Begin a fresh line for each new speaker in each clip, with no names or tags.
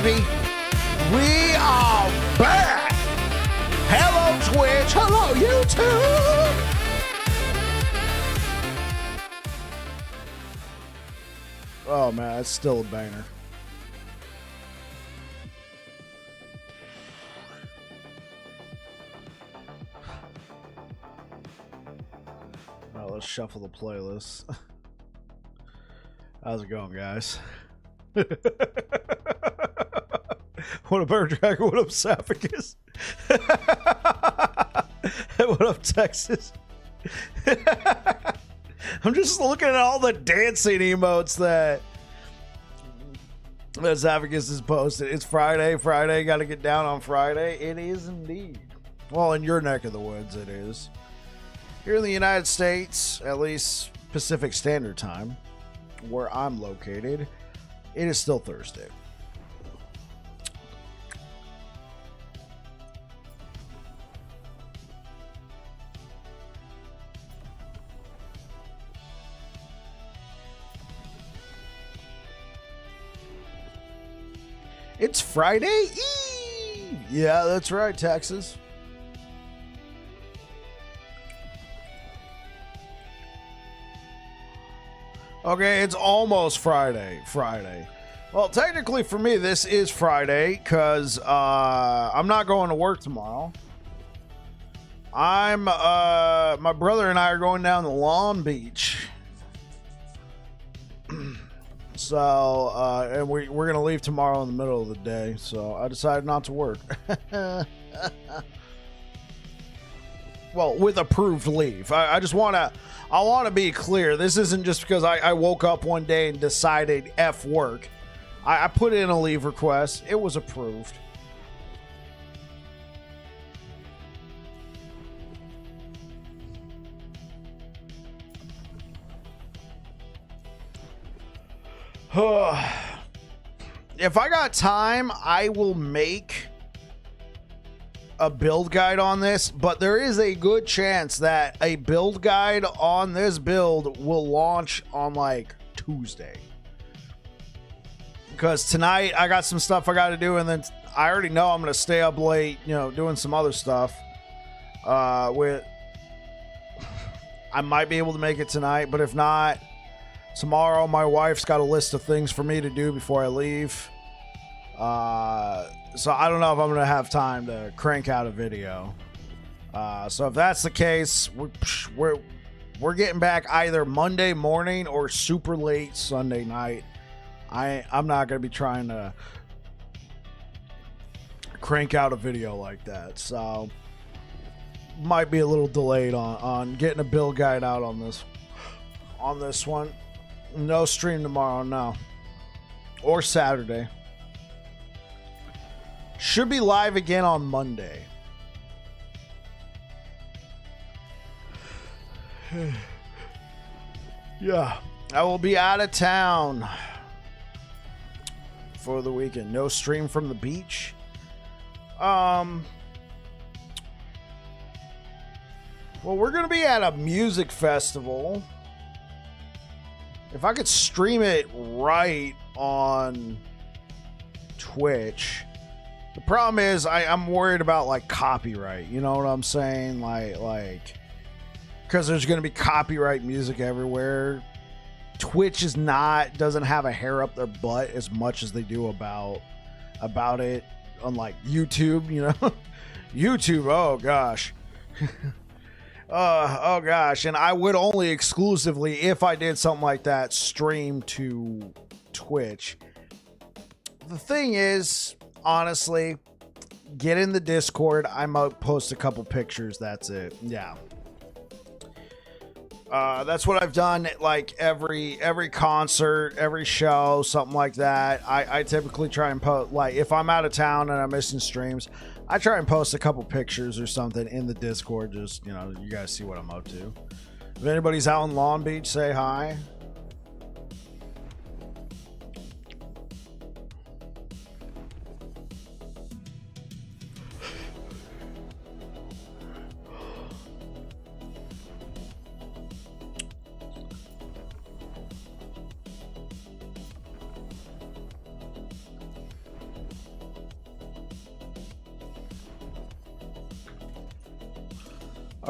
baby. We are back. Hello, Twitch. Hello, YouTube. Oh, man, that's still a banger. All right, let's shuffle the playlist. How's it going, guys? What up, Bear Dragon? What up, Saphicus? What up, Texas? I'm just looking at all the dancing emotes that Saphicus has posted. It's Friday. Got to get down on Friday. It is indeed. Well, in your neck of the woods, it is. Here in the United States, at least Pacific Standard Time, where I'm located, it is still Thursday. It's Friday Eve! Yeah, that's right, Texas. Okay, it's almost Friday. Well, technically for me, this is Friday because I'm not going to work tomorrow. My brother and I are going down to Long Beach. So, and we're going to leave tomorrow in the middle of the day. So I decided not to work. Well, with approved leave. I want to be clear. This isn't just because I woke up one day and decided F work. I put in a leave request. It was approved. If I got time, I will make a build guide on this, but there is a good chance that a build guide on this build will launch on like Tuesday. Because tonight I got some stuff I got to do, and then I already know I'm going to stay up late, doing some other stuff. I might be able to make it tonight, but if not, tomorrow my wife's got a list of things for me to do before I leave. So I don't know if I'm going to have time to crank out a video. So if that's the case, we're getting back either Monday morning or super late Sunday night. I'm not going to be trying to crank out a video like that. So might be a little delayed on getting a build guide out on this one. No stream tomorrow, no. Or Saturday. Should be live again on Monday. Yeah. I will be out of town for the weekend. No stream from the beach. Well, we're going to be at a music festival. If I could stream it right on Twitch. The problem is I'm worried about like copyright. You know what I'm saying? Like, because there's going to be copyright music everywhere. Twitch doesn't have a hair up their butt as much as they do about it on like YouTube, YouTube, oh gosh. Oh gosh, and I would only exclusively, if I did something like that, stream to Twitch. The thing is, honestly, get in the Discord. I might post a couple pictures. That's it. Yeah. That's what I've done. Like every concert, every show, something like that. I typically try and post, like if I'm out of town and I'm missing streams, I try and post a couple pictures or something in the Discord. Just, you guys see what I'm up to. If anybody's out in Long Beach, say hi.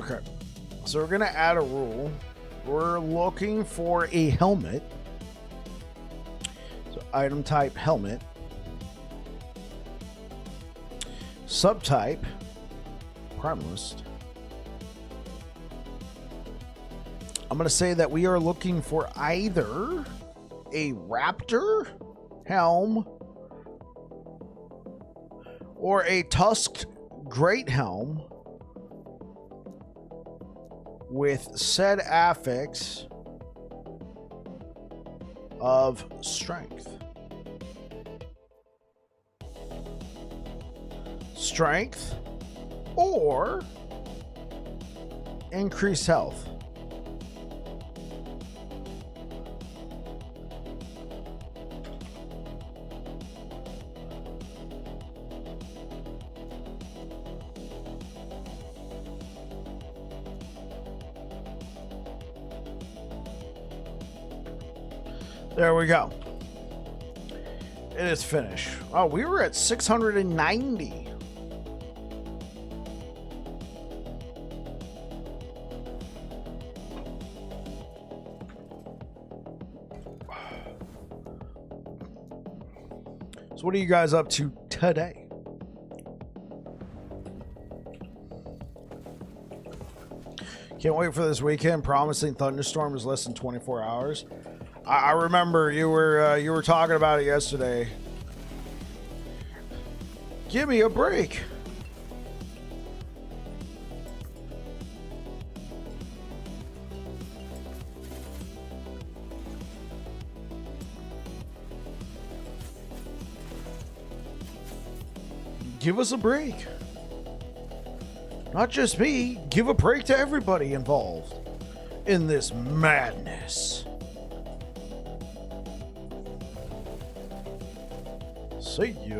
Okay. So we're going to add a rule. We're looking for a helmet. So item type helmet. Subtype primalist. I'm going to say that we are looking for either a raptor helm or a tusked great helm with said affix of strength. Strength or increased health. There we go. It is finished. Oh, we were at 690. So what are you guys up to today? Can't wait for this weekend. Promising thunderstorm is less than 24 hours. I remember you were talking about it yesterday. Give me a break. Give us a break. Not just me, give a break to everybody involved in this madness. See ya.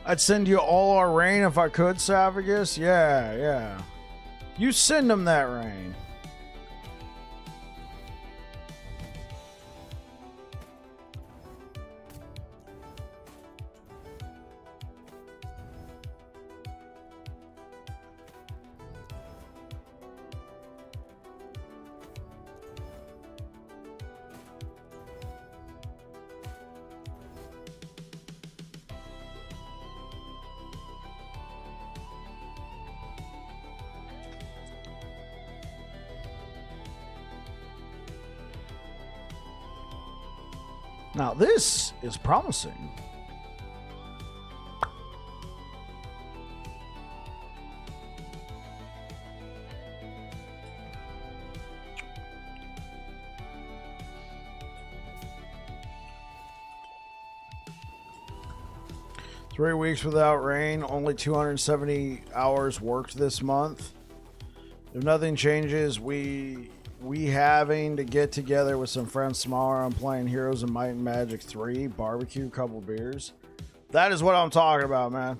I'd send you all our rain if I could, Savagus. Yeah. You send them that rain. Now this is promising. Three weeks without rain, only 270 hours worked this month. If nothing changes, we having to get together with some friends tomorrow. I'm playing Heroes of Might and Magic 3, barbecue, couple beers. That is what I'm talking about, man.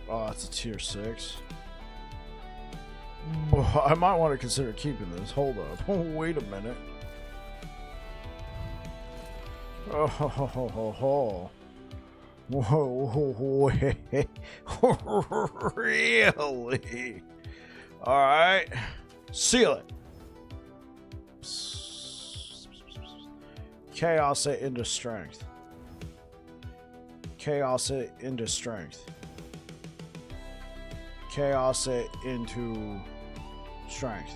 Oh, it's a tier 6. I might want to consider keeping this. Hold up. Wait a minute. Oh, ho, ho, ho, ho. Whoa, really? All right, seal it. Chaos it into strength. Chaos it into strength. Chaos it into strength.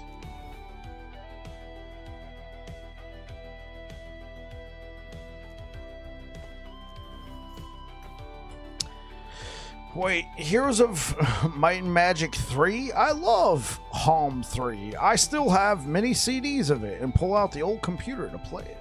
Wait, Heroes of Might and Magic 3? I love Halm 3. I still have many CDs of it and pull out the old computer to play it.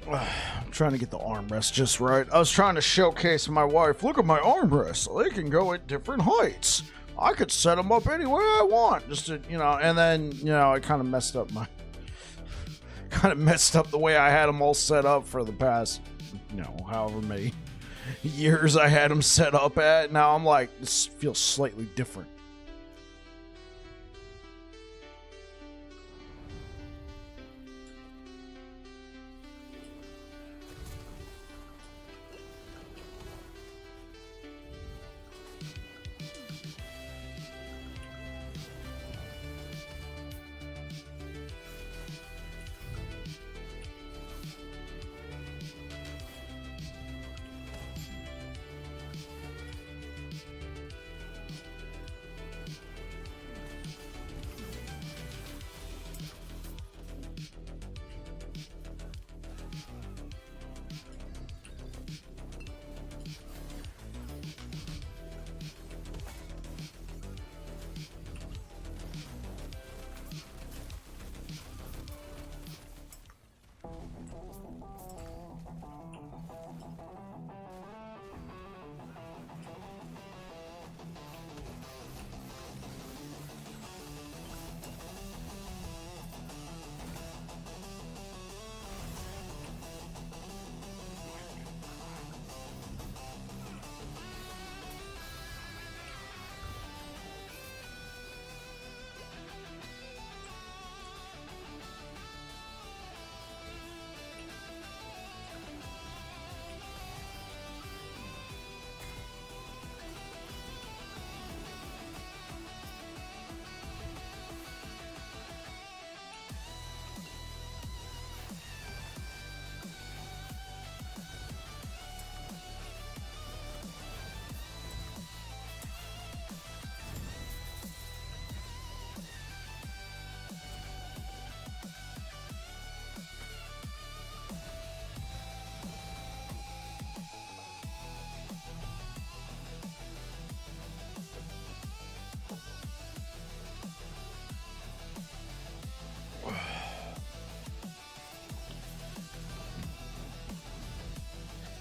I'm trying to get the armrest just right. I was trying to showcase my wife. Look at my armrests. They can go at different heights. I could set them up any way I want. Just to, and then, I kind of messed up my... kind of messed up the way I had them all set up for the past, you know, however many years I had them set up at. Now I'm like, this feels slightly different.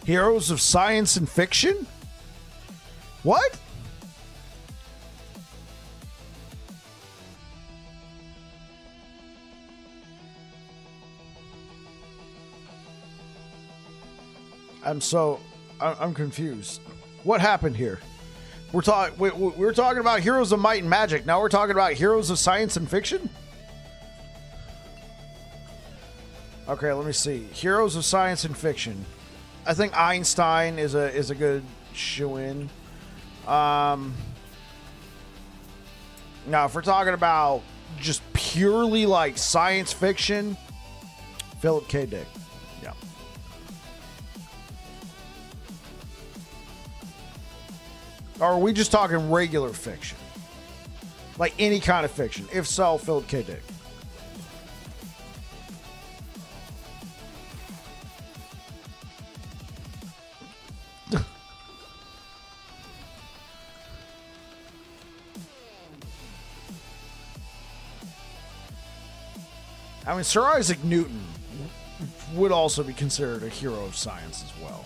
Heroes of science and fiction? What? I'm confused. What happened here? We're talking about Heroes of Might and Magic. Now we're talking about Heroes of Science and Fiction? Okay, let me see. Heroes of Science and Fiction. I think Einstein is a good shoe-in. Now, if we're talking about just purely like science fiction, Philip K. Dick. Yeah. Or are we just talking regular fiction? Like any kind of fiction? If so, Philip K. Dick. I mean, Sir Isaac Newton would also be considered a hero of science as well.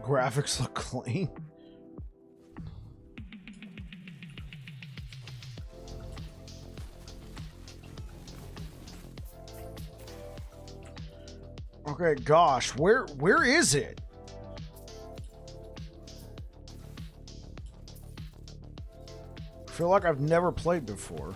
Graphics look clean. Okay, gosh, where is it? I feel like I've never played before.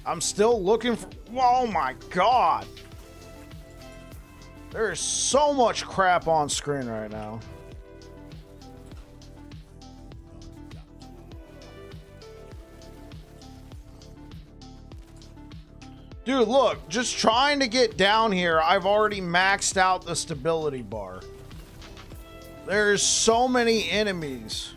I'm still looking for... Oh my god! There is so much crap on screen right now. Dude, look, just trying to get down here, I've already maxed out the stability bar. There's so many enemies.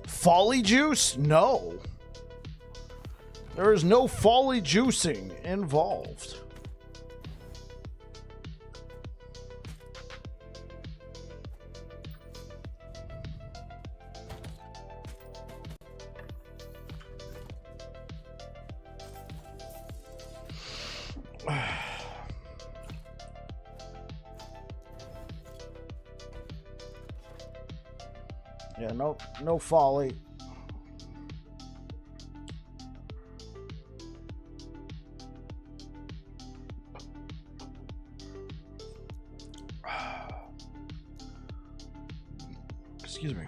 Folly juice? No. There is no folly juicing involved. Yeah, no folly. Excuse me.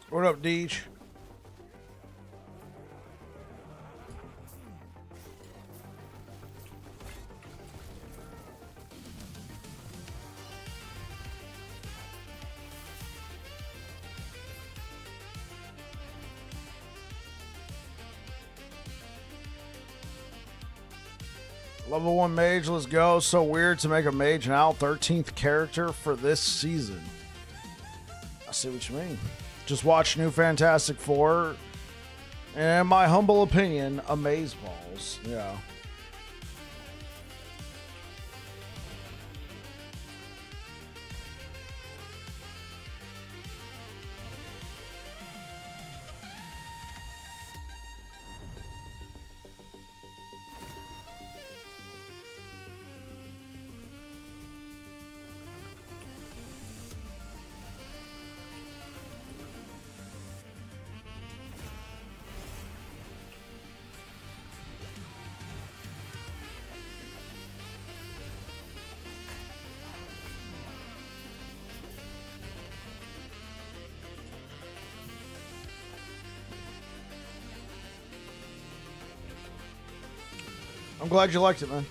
What up, Deej? Level 1 mage, let's go. So weird to make a mage now. 13th character for this season. I see what you mean. Just watch New Fantastic Four. And my humble opinion, Amazeballs. Yeah. I'm glad you liked it, man.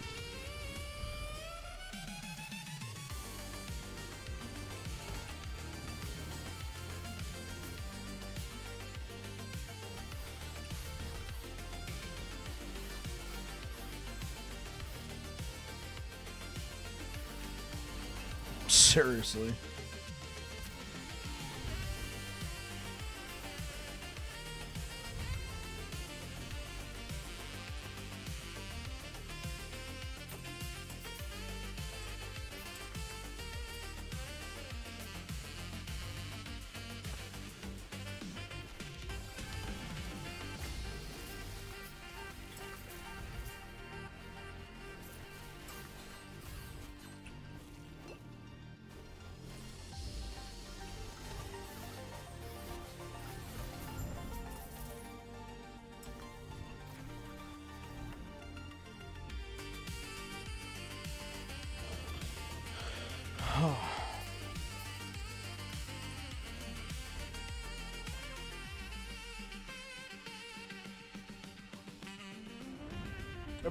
Seriously.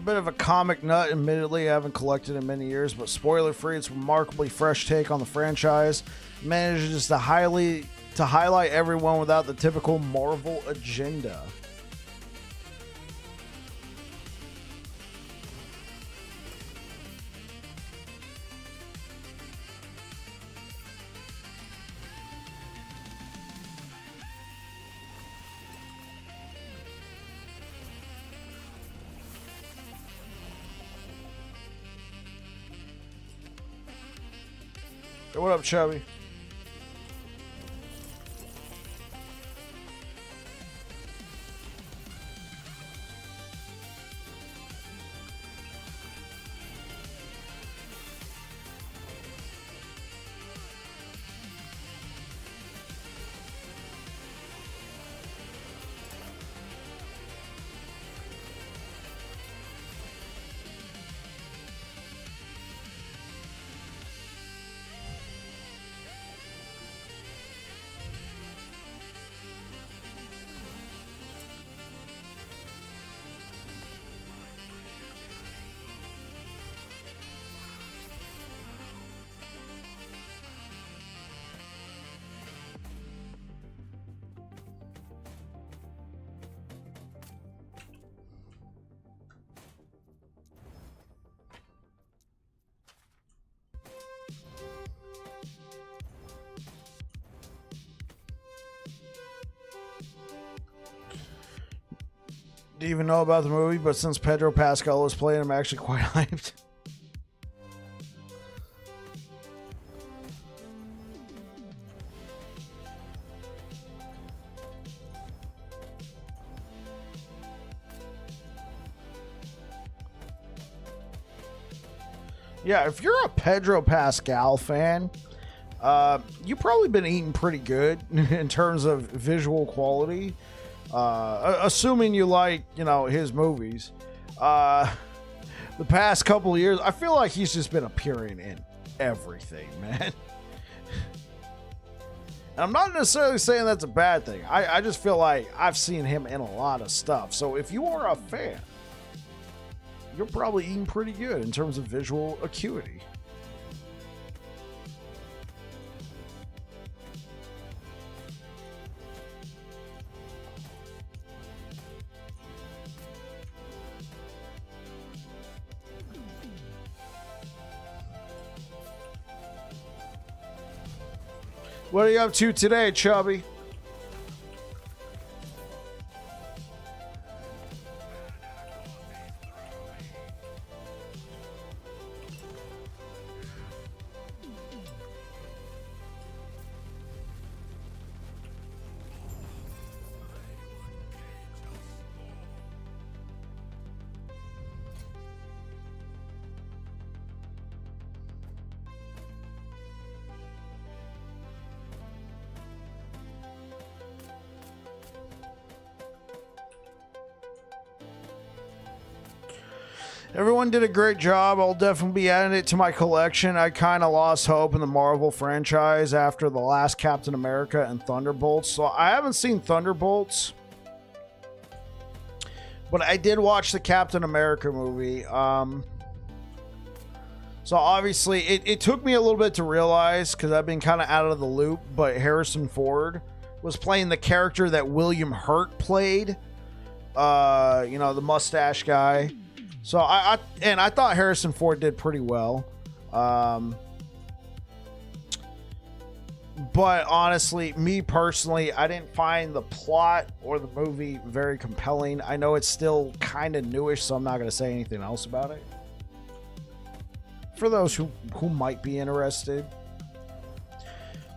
bit of a comic nut, admittedly. I haven't collected in many years, but spoiler-free, it's a remarkably fresh take on the franchise. Manages to highlight everyone without the typical Marvel agenda. Hey, what up, Chubby? Do you even know about the movie? But since Pedro Pascal was playing, I'm actually quite hyped. Yeah, if you're a Pedro Pascal fan, you've probably been eating pretty good in terms of visual quality. Assuming you like, his movies. The past couple of years, I feel like he's just been appearing in everything, man. And I'm not necessarily saying that's a bad thing. I just feel like I've seen him in a lot of stuff. So if you are a fan, you're probably eating pretty good in terms of visual acuity. What are you up to today, Chubby? Everyone did a great job. I'll definitely be adding it to my collection. I kind of lost hope in the Marvel franchise after the last Captain America and Thunderbolts. So I haven't seen Thunderbolts, but I did watch the Captain America movie. So obviously it took me a little bit to realize, because I've been kind of out of the loop, but Harrison Ford was playing the character that William Hurt played. The mustache guy. So I thought Harrison Ford did pretty well. But honestly, me personally, I didn't find the plot or the movie very compelling. I know it's still kind of newish, so I'm not going to say anything else about it. For those who might be interested.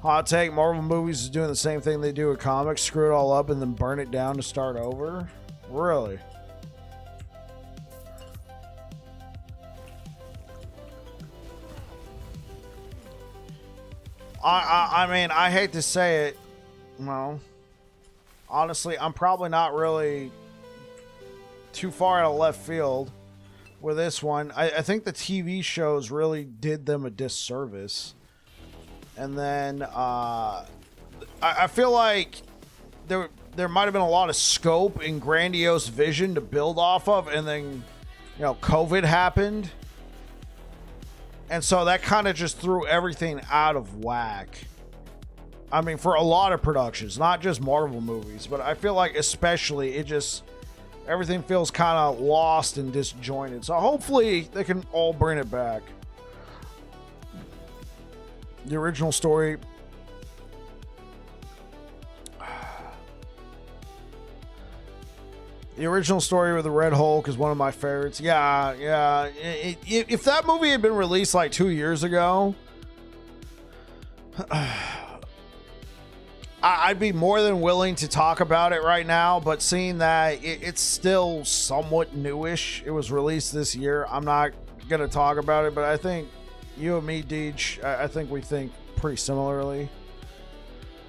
Hot take, Marvel movies is doing the same thing they do with comics. Screw it all up and then burn it down to start over. Really? I mean, I hate to say it. Well, honestly, I'm probably not really too far out of left field with this one. I think the TV shows really did them a disservice. And then I feel like there might have been a lot of scope and grandiose vision to build off of, and then you know, COVID happened. And so that kind of just threw everything out of whack. I mean, for a lot of productions, not just Marvel movies, but I feel like especially it just, everything feels kind of lost and disjointed. So hopefully they can all bring it back. The original story. The original story with the Red Hulk is one of my favorites. Yeah. If that movie had been released like 2 years ago, I'd be more than willing to talk about it right now. But seeing that it's still somewhat newish, it was released this year, I'm not going to talk about it. But I think you and me, Deej, I think we think pretty similarly.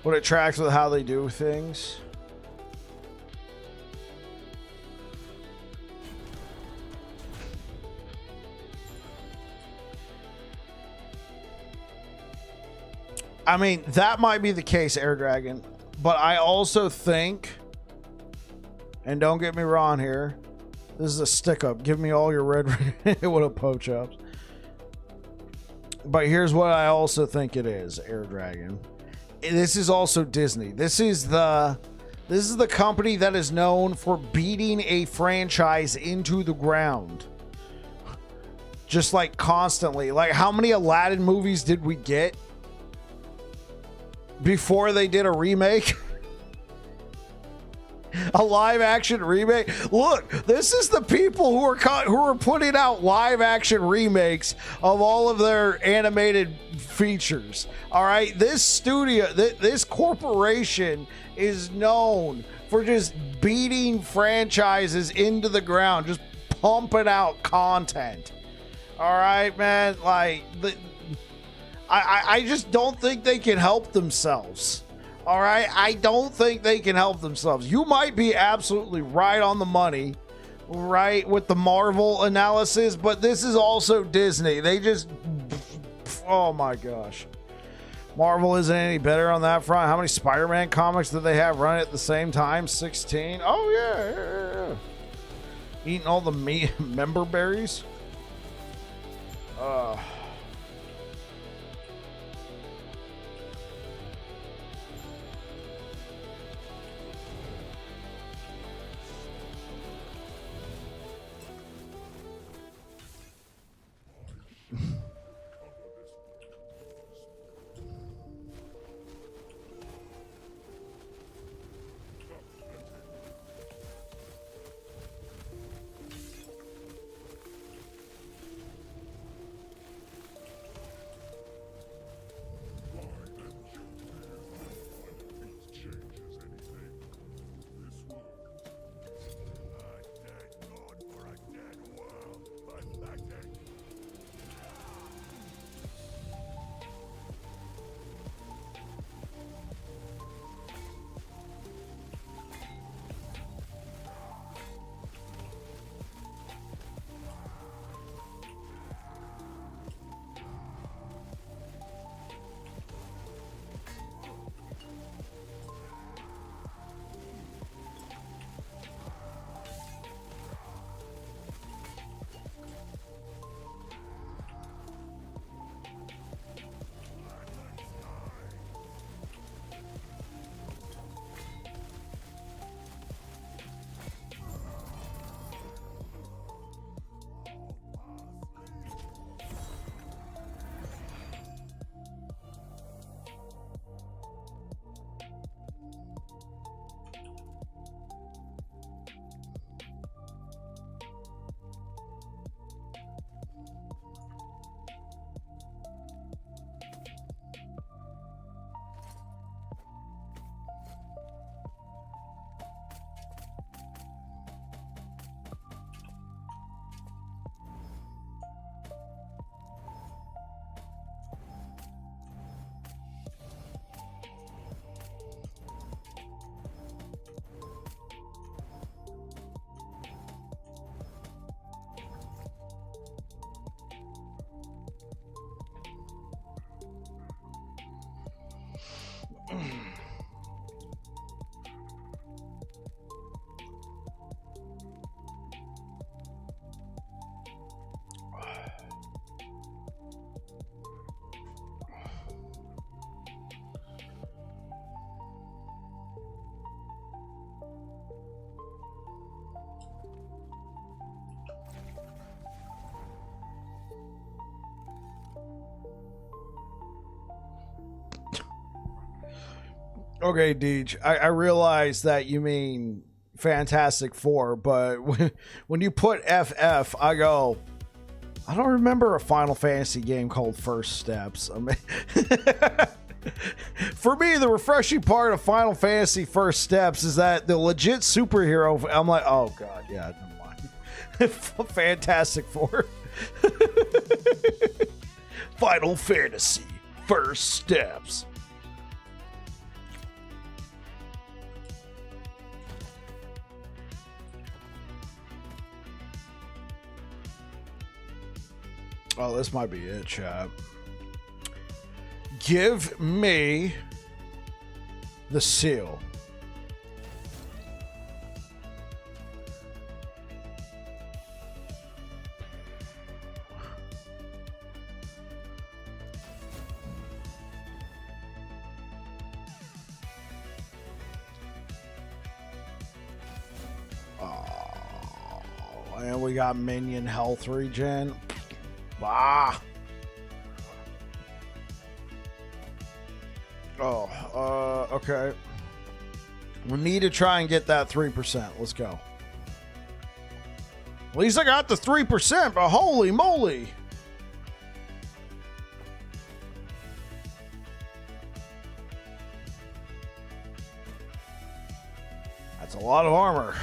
But it tracks with how they do things. I mean, that might be the case, Air Dragon, but I also think, and don't get me wrong here, this is a stick up. Give me all your red what a poach ups. But here's what I also think it is, Air Dragon. This is also Disney. This is the company that is known for beating a franchise into the ground. Just like constantly. Like, how many Aladdin movies did we get before they did a remake? A live action remake. Look, this is the people who are putting out live action remakes of all of their animated features. All right, this studio, this corporation is known for just beating franchises into the ground, just pumping out content. All right, man, like I just don't think they can help themselves. All right, I don't think they can help themselves. You might be absolutely right on the money, right, with the Marvel analysis, but this is also Disney. They just, oh my gosh. Marvel isn't any better on that front. How many Spider-Man comics do they have running at the same time? 16? Oh, yeah. Eating all the member berries? Okay, Deej, I realize that you mean Fantastic Four, but when you put FF, I go, I don't remember a Final Fantasy game called First Steps. I mean, for me, the refreshing part of Final Fantasy First Steps is that the legit superhero, I'm like, oh god, yeah, never mind. Fantastic Four. Final Fantasy First Steps. Oh, this might be it, chat. Give me the seal. Oh, and we got minion health regen. Ah. Oh, okay. We need to try and get that 3%. Let's go. At least I got the 3%, but holy moly. That's a lot of armor.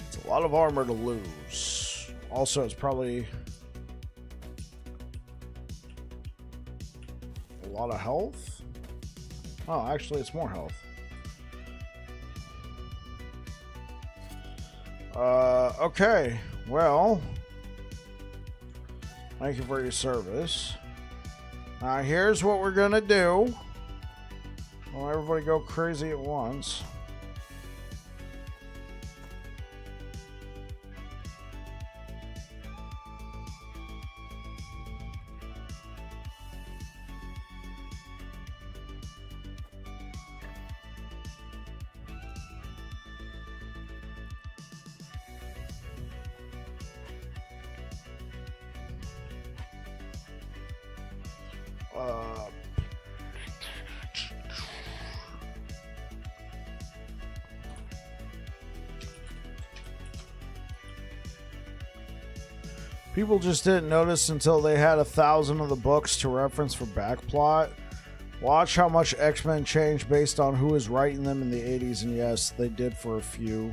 It's a lot of armor to lose. Also, it's probably a lot of health. Oh, actually, it's more health. Okay. Well, thank you for your service. Now, here's what we're gonna do. Well, everybody go crazy at once. People just didn't notice until they had 1,000 of the books to reference for backplot. Watch how much X-Men changed based on who was writing them in the 80s, and yes, they did for a few.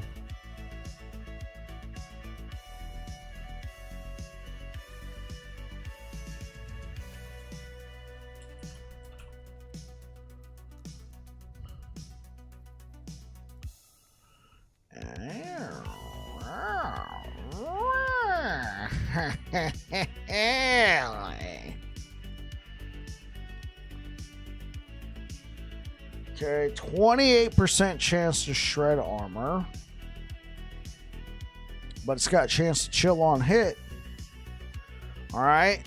Okay, 28% chance to shred armor. But it's got a chance to chill on hit. Alright.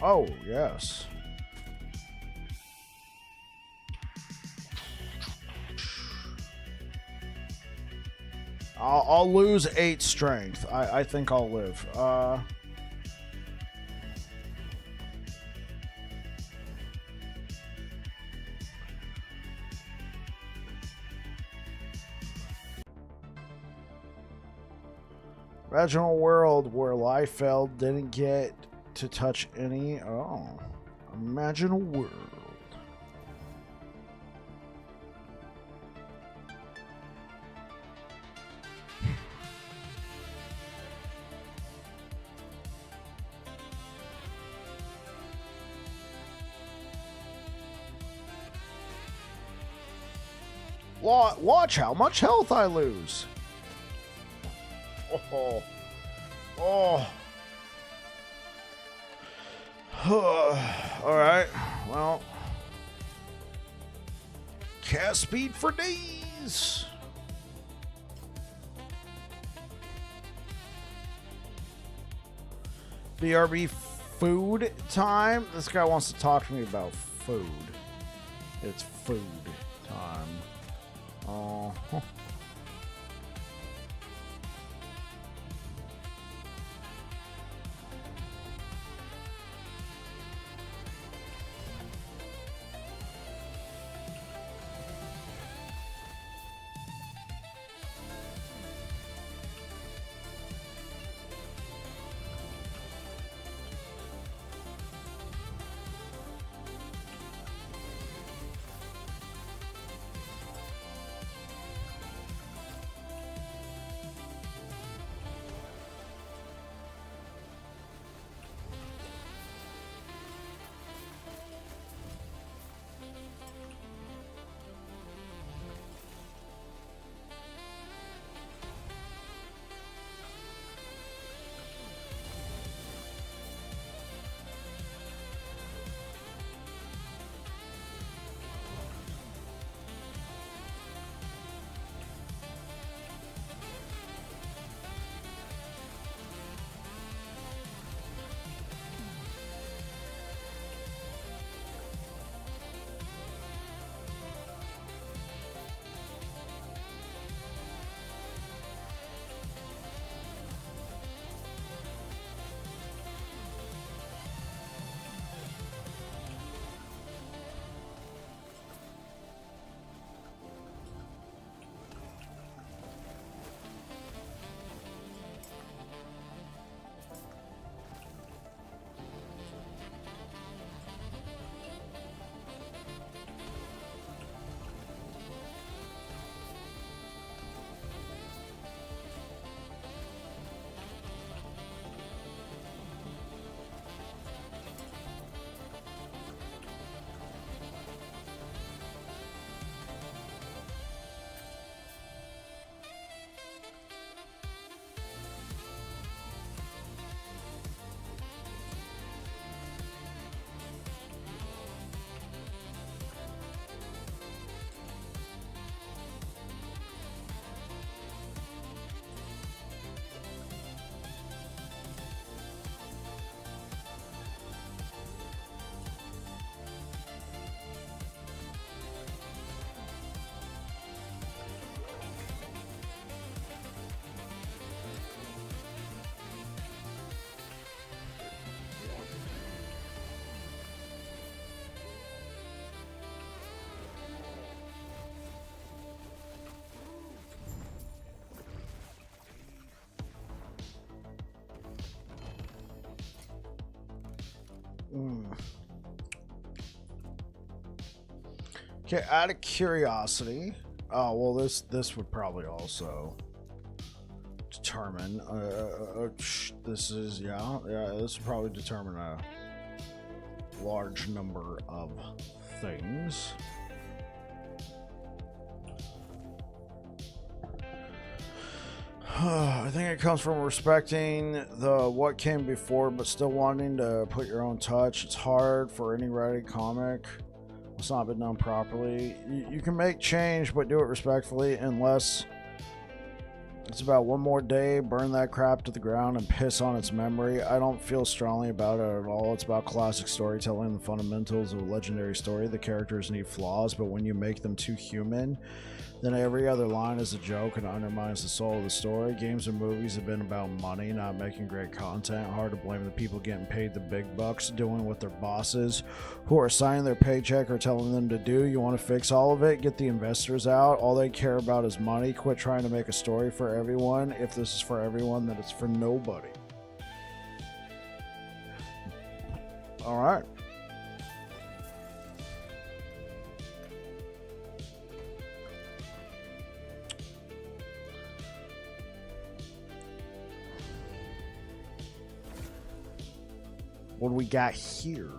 Oh, yes. I'll lose 8 strength. I think I'll live. Original world where Liefeld didn't get to touch any. Oh, imagine a world. Watch how much health I lose. Oh. Oh. All right. Well, cast speed for days. BRB food time. This guy wants to talk to me about food. It's food time. Oh. Okay, out of curiosity. Oh well, this would probably also determine. This is yeah. This would probably determine a large number of things. I think it comes from respecting the what came before, but still wanting to put your own touch. It's hard for any writing comic. It's not been done properly. You can make change, but do it respectfully, unless it's about one more day, burn that crap to the ground and piss on its memory. I don't feel strongly about it at all. It's about classic storytelling, the fundamentals of a legendary story. The characters need flaws, but when you make them too human, then every other line is a joke and undermines the soul of the story. Games and movies have been about money, not making great content. Hard to blame the people getting paid the big bucks, doing what their bosses who are signing their paycheck are telling them to do. You want to fix all of it? Get the investors out. All they care about is money. Quit trying to make a story for everyone. If this is for everyone, then it's for nobody. All right. What do we got here?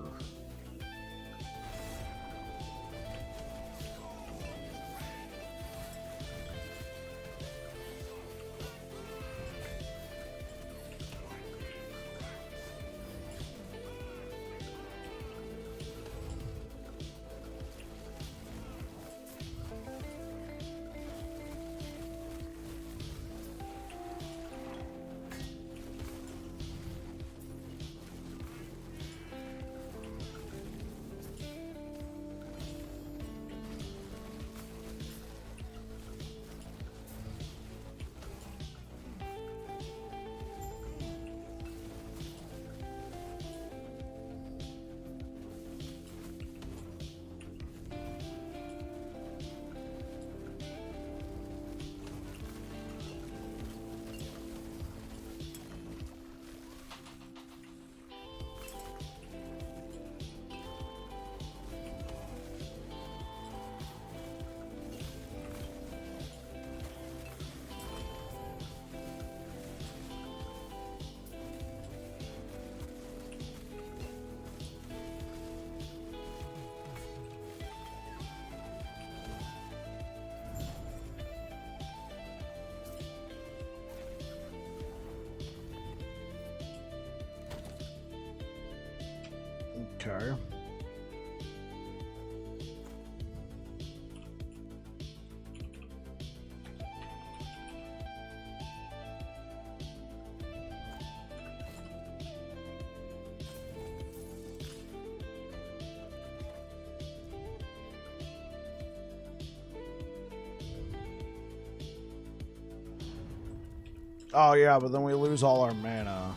Okay. Oh yeah, but then we lose all our mana.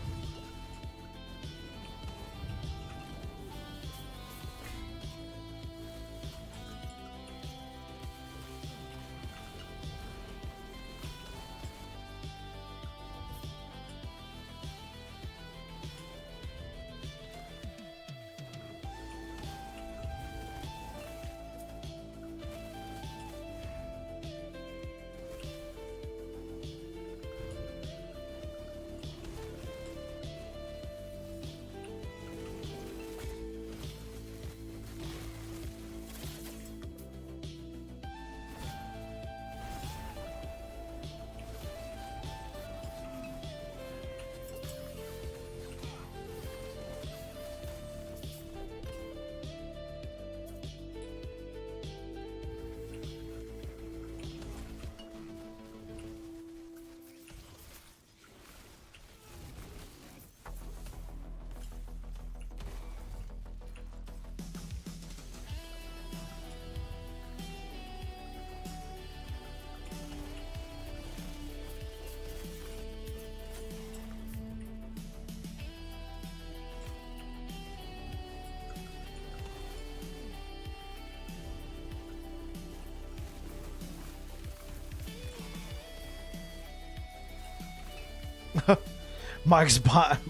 Mike's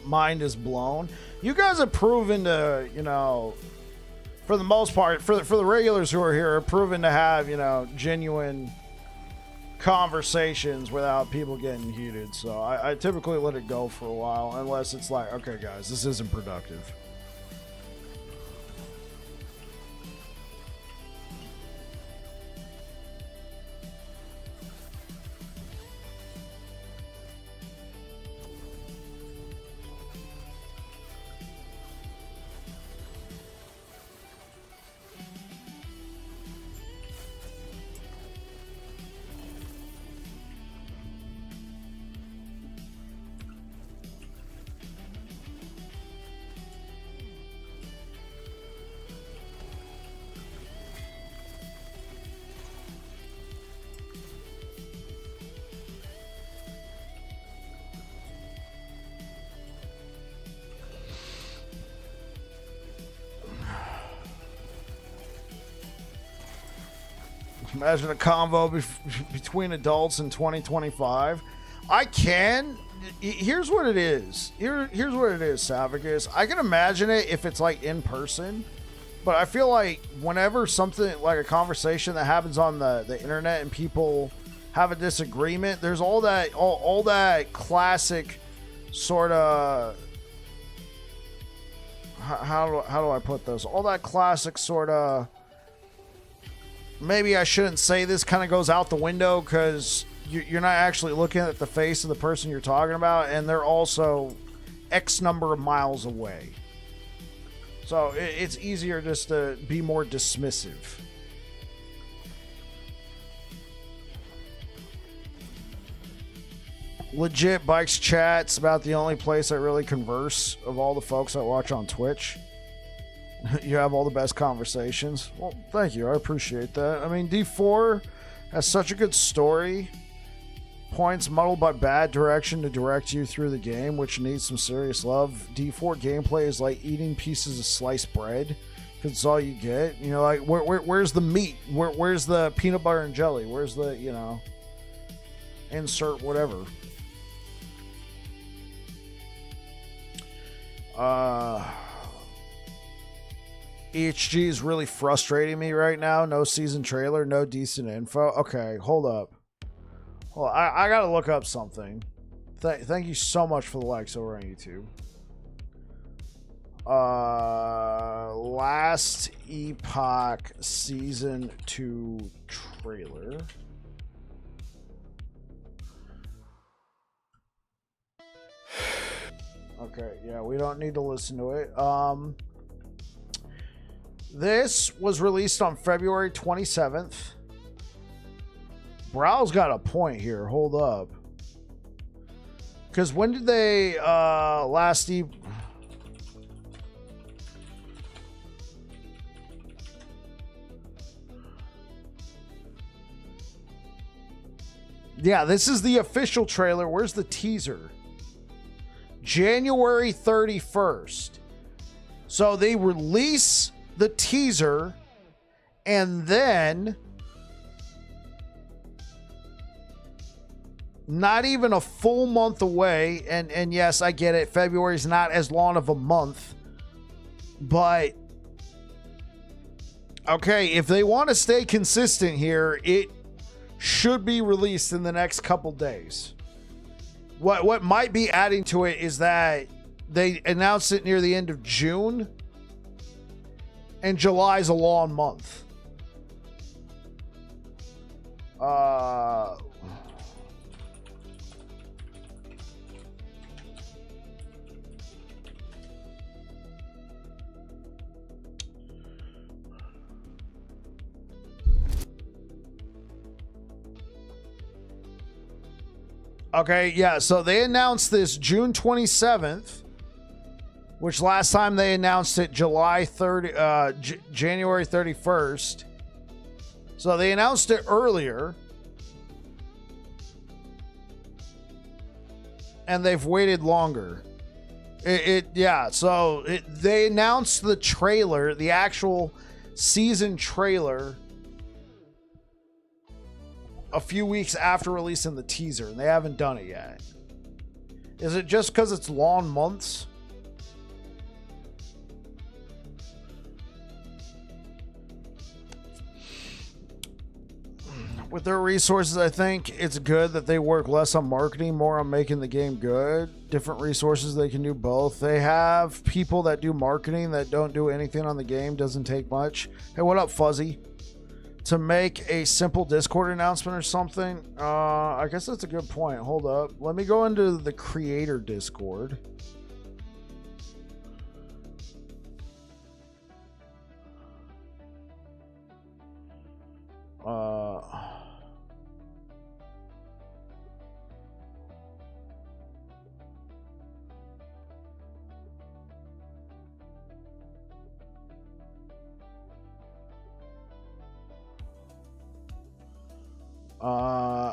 mind is blown. You guys have proven to, you know, for the most part, for the regulars who are here, are proven to have, you know, genuine conversations without people getting heated. So I typically let it go for a while, unless it's like, okay, guys, this isn't productive. Imagine a convo between adults in 2025. I can. Here's what it is. Here's what it is, Savicus. I can imagine it if it's like in person, but I feel like whenever something like a conversation that happens on the internet and people have a disagreement, there's all that classic sort of how do I put this? All that classic sort of, maybe I shouldn't say this, kind of goes out the window because you're not actually looking at the face of the person you're talking about, and they're also X number of miles away. So it's easier just to be more dismissive. Legit, Bikes chat's about the only place I really converse of all the folks I watch on Twitch. You have all the best conversations. Well, thank you. I appreciate that. I mean, D4 has such a good story. Points muddled by bad direction to direct you through the game, which needs some serious love. D4 gameplay is like eating pieces of sliced bread because it's all you get. You know, like, where's the meat? Where's the peanut butter and jelly? Where's the, you know, insert whatever. EHG is really frustrating me right now. No season trailer, no decent info. Okay, hold up. Well, I gotta look up something. Thank you so much for the likes over on YouTube. Last Epoch Season 2 trailer. Okay, yeah, we don't need to listen to it. This was released on February 27th. Brow's got a point here. Hold up. Because when did they last... Yeah, this is the official trailer. Where's the teaser? January 31st. So they release the teaser and then not even a full month away, and yes, I get it, February's not as long of a month, but okay, if they want to stay consistent here, it should be released in the next couple days. What might be adding to it is that they announced it near the end of June, and July's a long month. Okay, yeah, so they announced this June 27th, which last time they announced it January 31st. So they announced it earlier. And they've waited longer. They announced the trailer, the actual season trailer, a few weeks after releasing the teaser, and they haven't done it yet. Is it just because it's long months? With their resources, I think it's good that they work less on marketing, more on making the game good. Different resources, they can do both. They have people that do marketing that don't do anything on the game. Doesn't take much. Hey, what up, Fuzzy? To make a simple Discord announcement or something? I guess that's a good point. Hold up. Let me go into the creator Discord.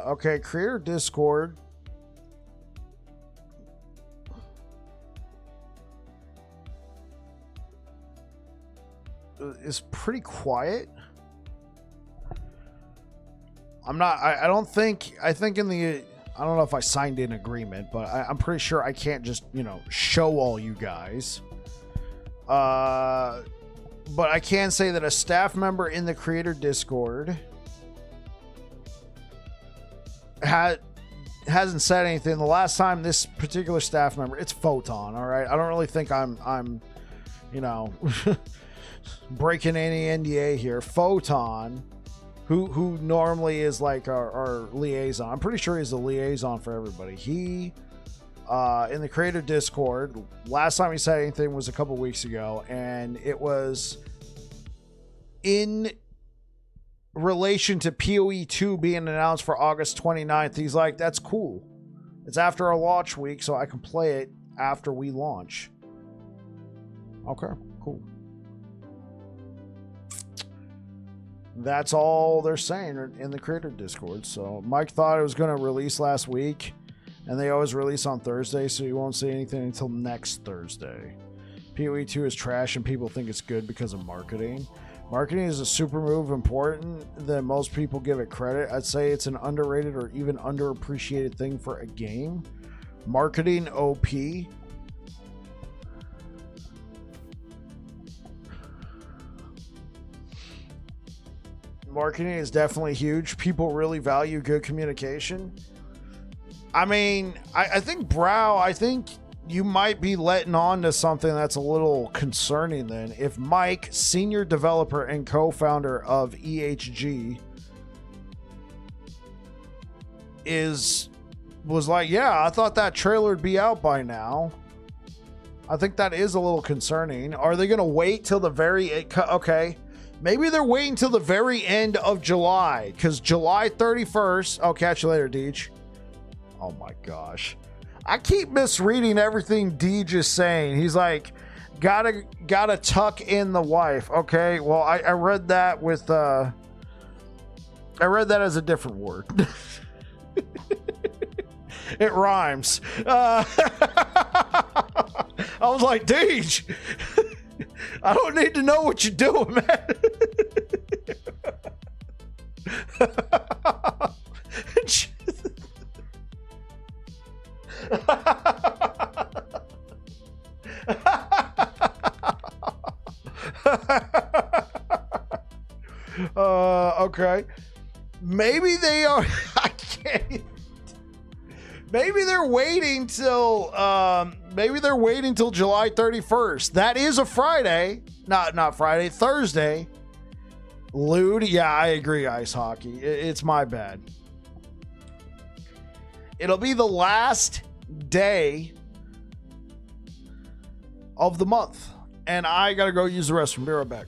Okay, creator Discord. Is pretty quiet. I don't think, I think in the, I don't know if I signed an agreement, but I'm pretty sure I can't just, you know, show all you guys. But I can say that a staff member in the creator Discord hasn't said anything. The last time this particular staff member, it's Photon, all right? I don't really think I'm you know, breaking any NDA here. Photon, who normally is like our liaison. I'm pretty sure he's the liaison for everybody. He in the creator Discord, last time he said anything was a couple weeks ago, and it was in relation to PoE 2 being announced for August 29th. He's like, that's cool. It's after our launch week, so I can play it after we launch. Okay, cool. That's all they're saying in the creator Discord. So Mike thought it was going to release last week, and they always release on Thursday, so you won't see anything until next Thursday. PoE 2 is trash, and people think it's good because of marketing. Marketing is a super move important than most people give it credit. I'd say it's an underrated or even underappreciated thing for a game. Marketing OP. Marketing is definitely huge. People really value good communication. I mean, I think, Brow, I think you might be letting on to something that's a little concerning then. If Mike, senior developer and co-founder of EHG, was like, yeah, I thought that trailer would be out by now. I think that is a little concerning. Are they going to wait till the very... Okay. Maybe they're waiting till the very end of July, because July 31st... I'll catch you later, Deej. Oh my gosh. I keep misreading everything Deej is saying. He's like, gotta tuck in the wife. Okay, well, I read that with... I read that as a different word. It rhymes. I was like, Deej, I don't need to know what you're doing, man. Okay. Maybe they are... I can't... Maybe they're waiting till July 31st. That is a Friday. Not Friday, Thursday. Lewd. Yeah, I agree, Ice Hockey. It's my bad. It'll be the last day of the month. And I gotta go use the restroom. Be right back.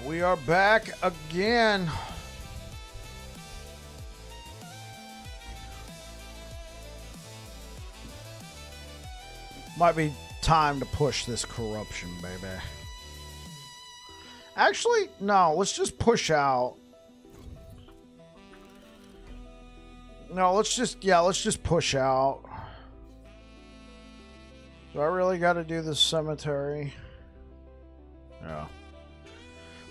We are back again. Might be time to push this corruption, baby. Actually, no, let's just push out. No, let's just push out. Do I really got to do this cemetery? Yeah.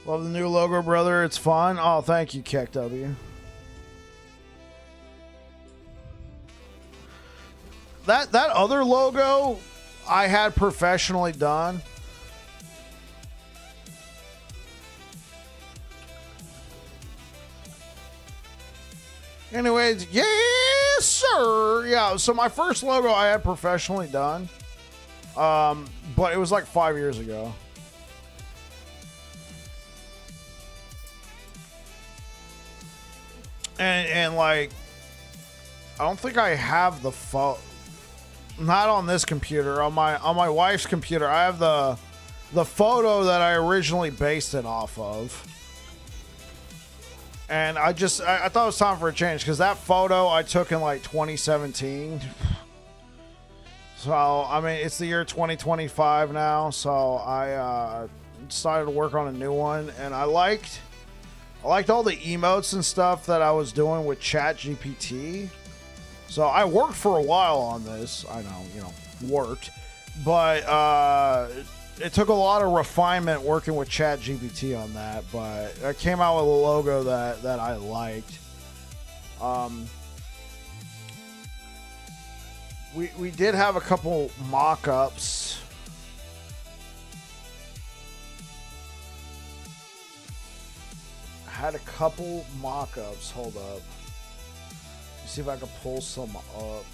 Love the new logo, brother. It's fun. Oh, thank you, KekW. That other logo I had professionally done. Anyways, yes, sir. Yeah, so my first logo I had professionally done. But it was like 5 years ago. And like, I don't think I have the not on this computer. On my wife's computer, I have the photo that I originally based it off of. And I thought it was time for a change because that photo I took in like 2017. So I mean, it's the year 2025 now. So I decided to work on a new one, and I liked all the emotes and stuff that I was doing with ChatGPT. So I worked for a while on this. I know, worked. But it took a lot of refinement working with ChatGPT on that. But I came out with a logo that I liked. We did have a couple mock-ups. Had a couple mock-ups. Hold up. Let's see if I can pull some up.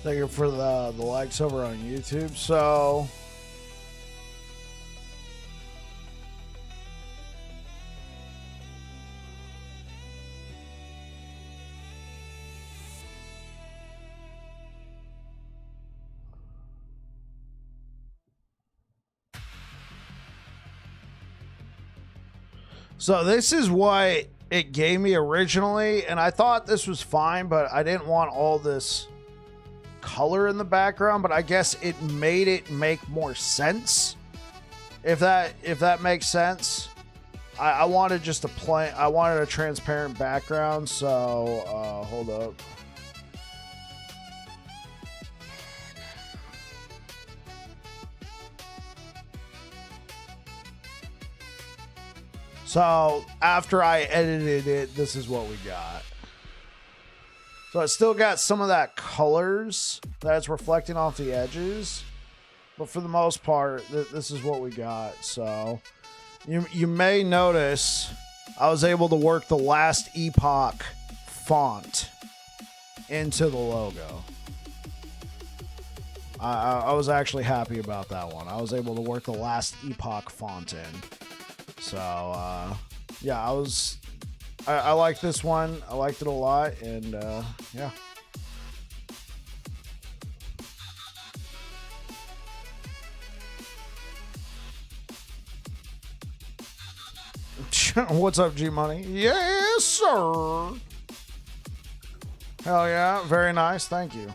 Thank you for the likes over on YouTube. So this is what it gave me originally, and I thought this was fine, but I didn't want all this color in the background, but I guess it made it make more sense, if that makes sense. I wanted just I wanted a transparent background, so hold up. So after I edited it, this is what we got. So it still got some of that colors that's reflecting off the edges, but for the most part, this is what we got. So you may notice I was able to work the last Epoch font into the logo. I was actually happy about that one. I was able to work the last Epoch font in. So yeah, I like this one. I liked it a lot, and yeah. What's up, G Money? Yes, sir. Hell yeah, very nice. Thank you.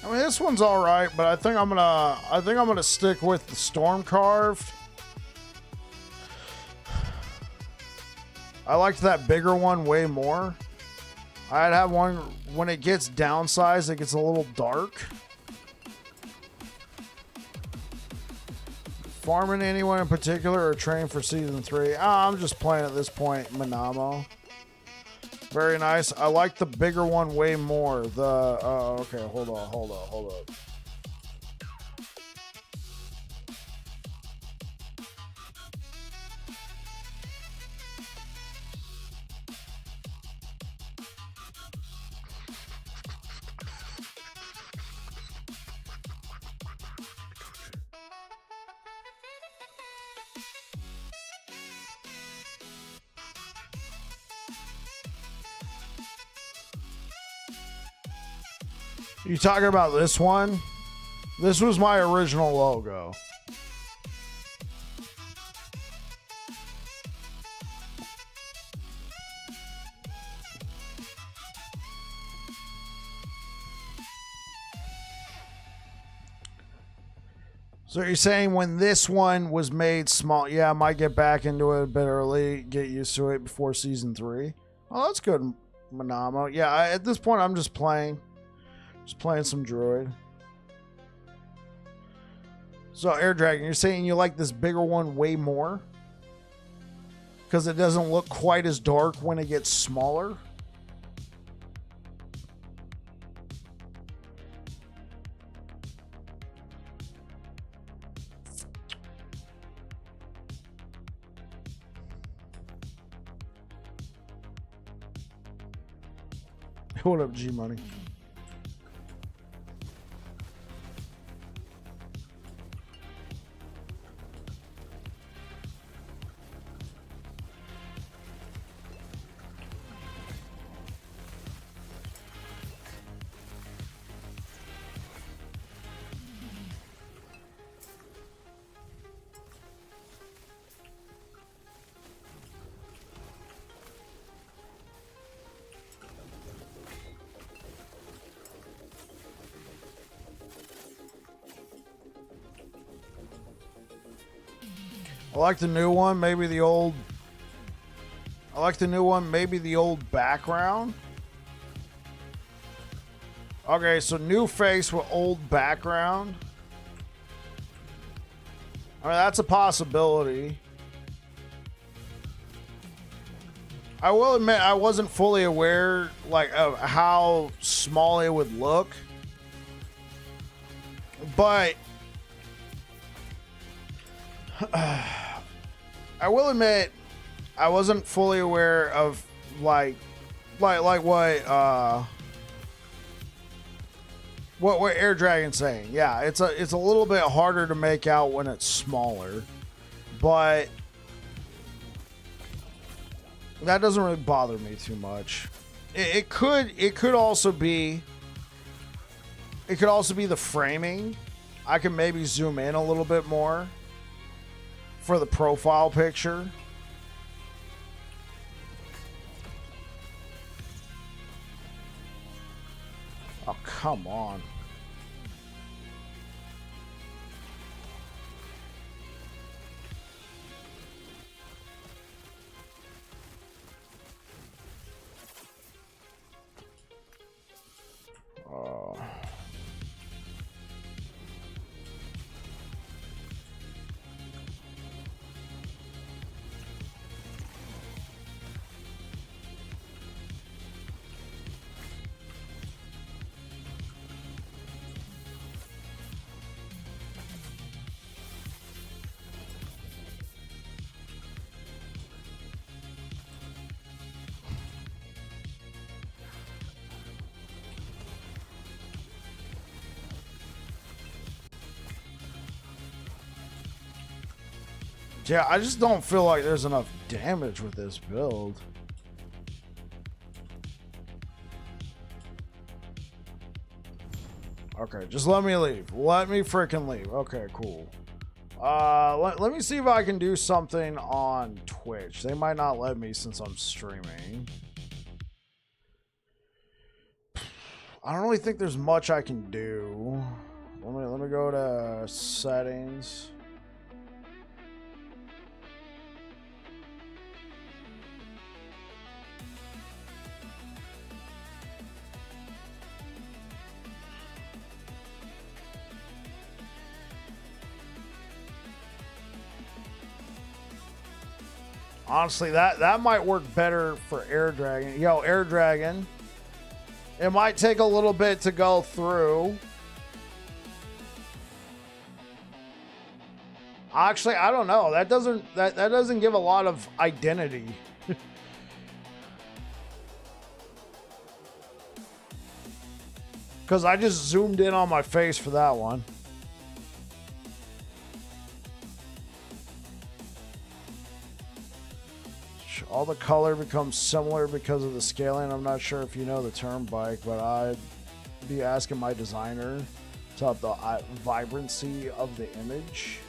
I mean, this one's all right, but I think I'm gonna stick with the storm carved. I liked that bigger one way more. I'd have one when it gets downsized, it gets a little dark. Farming anyone in particular or training for season 3? I'm just playing at this point, Manamo. Very nice. I like the bigger one way more. Okay, hold on. You talking about this one? This was my original logo. So you're saying when this one was made small, yeah, I might get back into it a bit early, get used to it before season 3. Oh, that's good, Manamo. Yeah, at this point, I'm just playing. Just playing some Druid. So, Air Dragon, you're saying you like this bigger one way more? Because it doesn't look quite as dark when it gets smaller? What up, G-Money? I like the new one, maybe the old... I like the new one, maybe the old background. Okay, so new face with old background. I mean, that's a possibility. I will admit, I wasn't fully aware, like, of how small it would look. But... I will admit, I wasn't fully aware of like what Air Dragon's saying. Yeah, it's a little bit harder to make out when it's smaller, but that doesn't really bother me too much. It could also be the framing. I can maybe zoom in a little bit more for the profile picture. Oh, come on. Yeah, I just don't feel like there's enough damage with this build. Okay, just let me leave. Let me freaking leave. Okay, cool. Let me see if I can do something on Twitch. They might not let me since I'm streaming. I don't really think there's much I can do. Let me go to settings. Honestly, that might work better for Air Dragon. Yo, Air Dragon. It might take a little bit to go through. Actually, I don't know. That doesn't give a lot of identity. Because I just zoomed in on my face for that one. All the color becomes similar because of the scaling. I'm not sure if you know the term, Bike, but I'd be asking my designer to up the vibrancy of the image.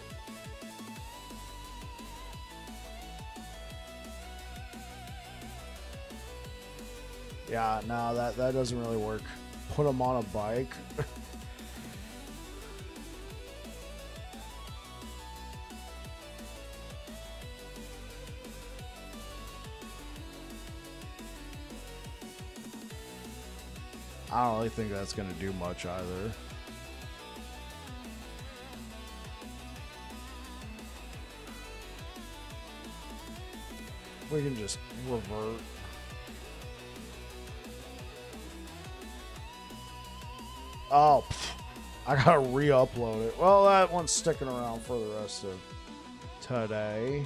Yeah, no, that doesn't really work. Put them on a bike. I don't really think that's going to do much either. We can just revert. Oh, I gotta re-upload it. Well, that one's sticking around for the rest of today.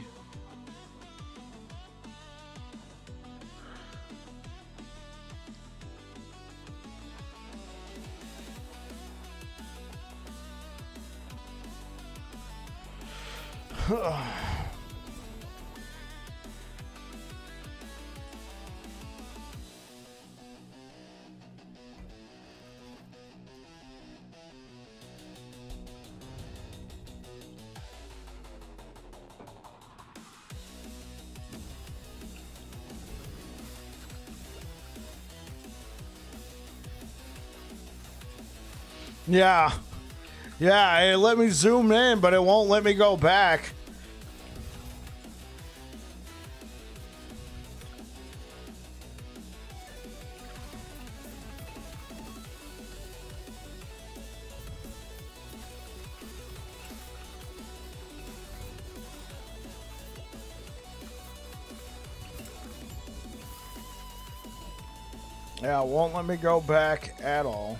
Yeah. Yeah, it let me zoom in, but it won't let me go back. Yeah, it won't let me go back at all.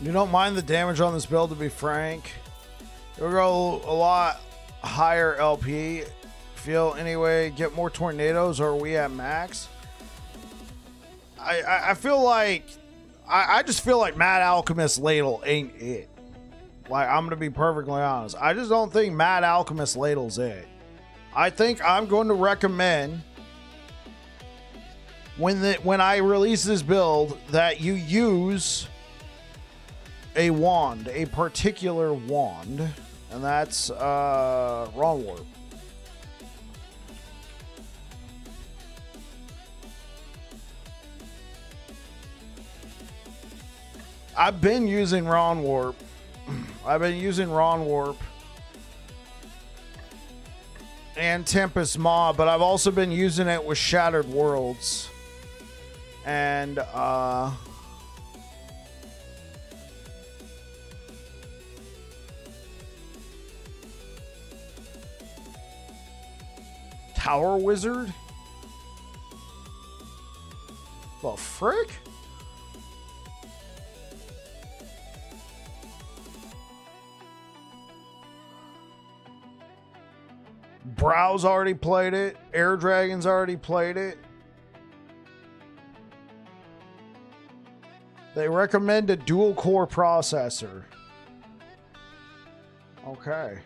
You don't mind the damage on this build, to be frank. It'll go a lot higher LP. Feel anyway, get more tornadoes, or are we at max? I feel like I just feel like Mad Alchemist Ladle ain't it. Like, I'm gonna be perfectly honest. I just don't think Mad Alchemist Ladle's it. I think I'm going to recommend when I release this build that you use a wand, a particular wand, and that's Ron Warp. I've been using Ron Warp I've been using Ron Warp and Tempest Maw, but I've also been using it with Shattered Worlds. And Tower Wizard? The frick? Brow's already played it. Air Dragon's already played it. They recommend a dual core processor. Okay.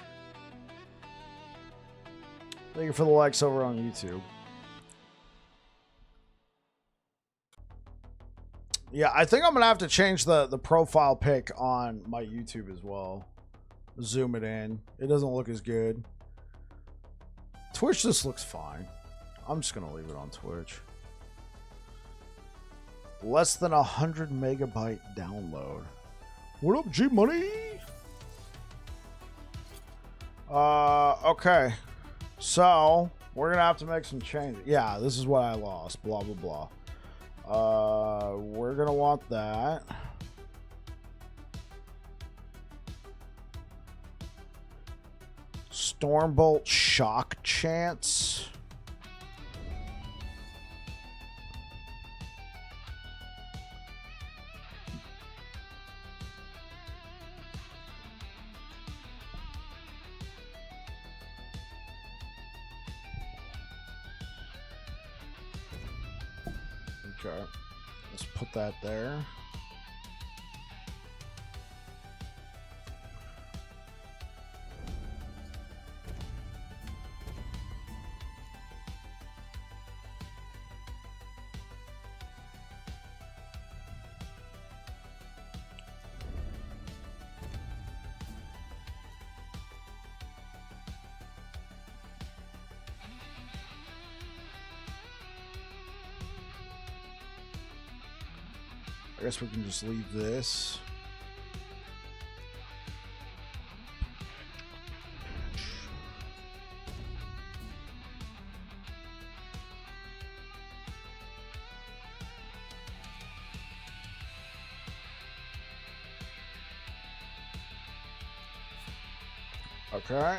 Thank you for the likes over on YouTube. Yeah, I think I'm going to have to change the profile pic on my YouTube as well. Zoom it in. It doesn't look as good. Twitch just looks fine. I'm just going to leave it on Twitch. Less than 100 megabyte download. What up, G Money? Okay. So, we're going to have to make some changes. Yeah, this is what I lost. Blah, blah, blah. We're going to want that. Stormbolt Shock Chance. Okay, let's put that there. I guess we can just leave this. Okay.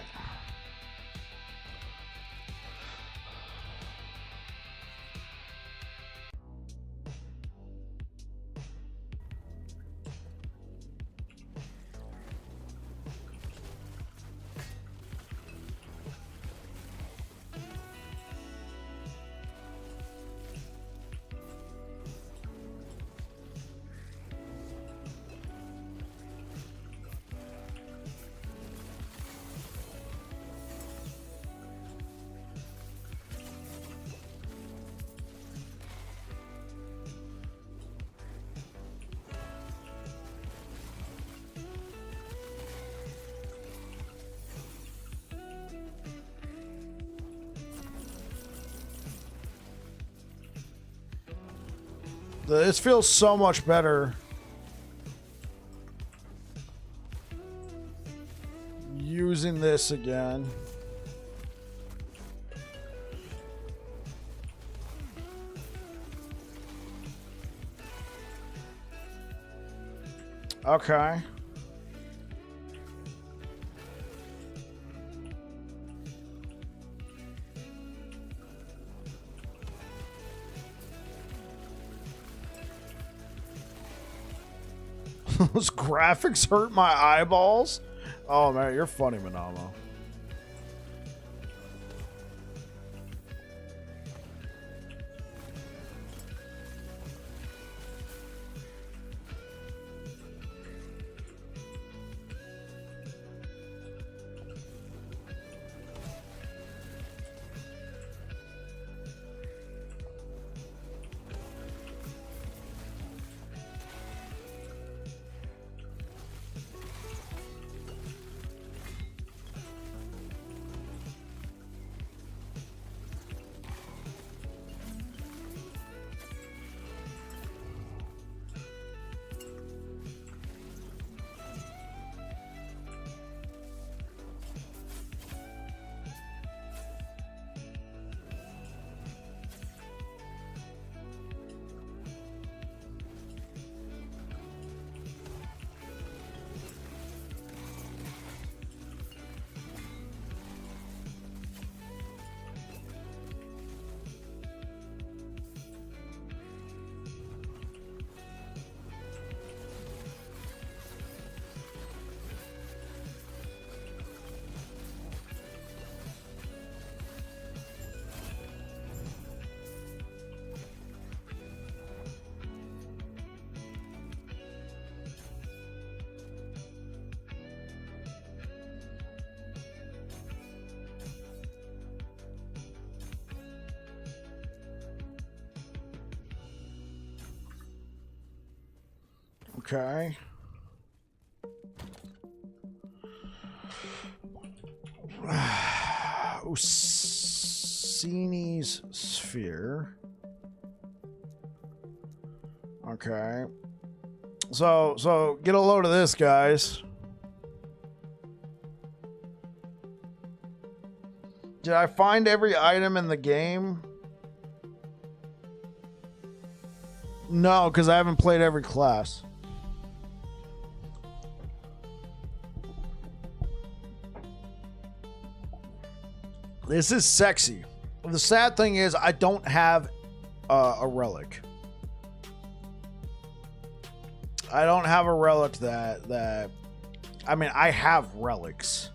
This feels so much better using this again. Okay. Those graphics hurt my eyeballs. Oh man, you're funny, Manamo. Okay. Ursini's sphere. Okay. So get a load of this, guys. Did I find every item in the game? No, because I haven't played every class. This is sexy. The sad thing is I don't have a relic. I don't have a relic that I mean, I have relics.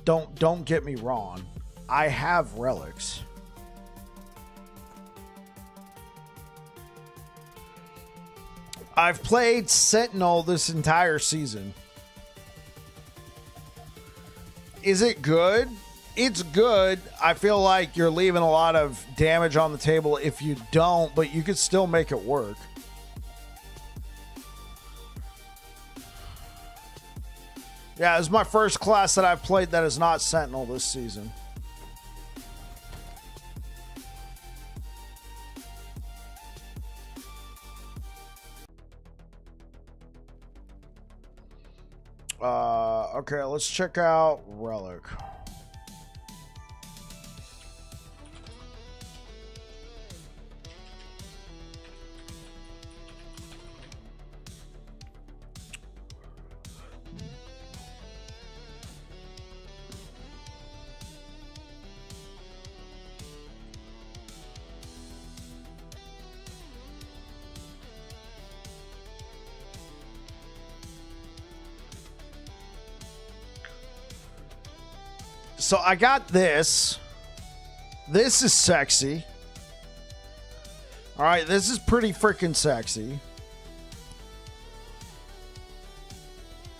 Don't get me wrong. I have relics. I've played Sentinel this entire season. Is it good? It's good. I feel like you're leaving a lot of damage on the table if you don't, but you could still make it work. Yeah, this is my first class that I've played that is not Sentinel this season. Okay, let's check out Relic. So I got this. This is sexy. All right, this is pretty freaking sexy.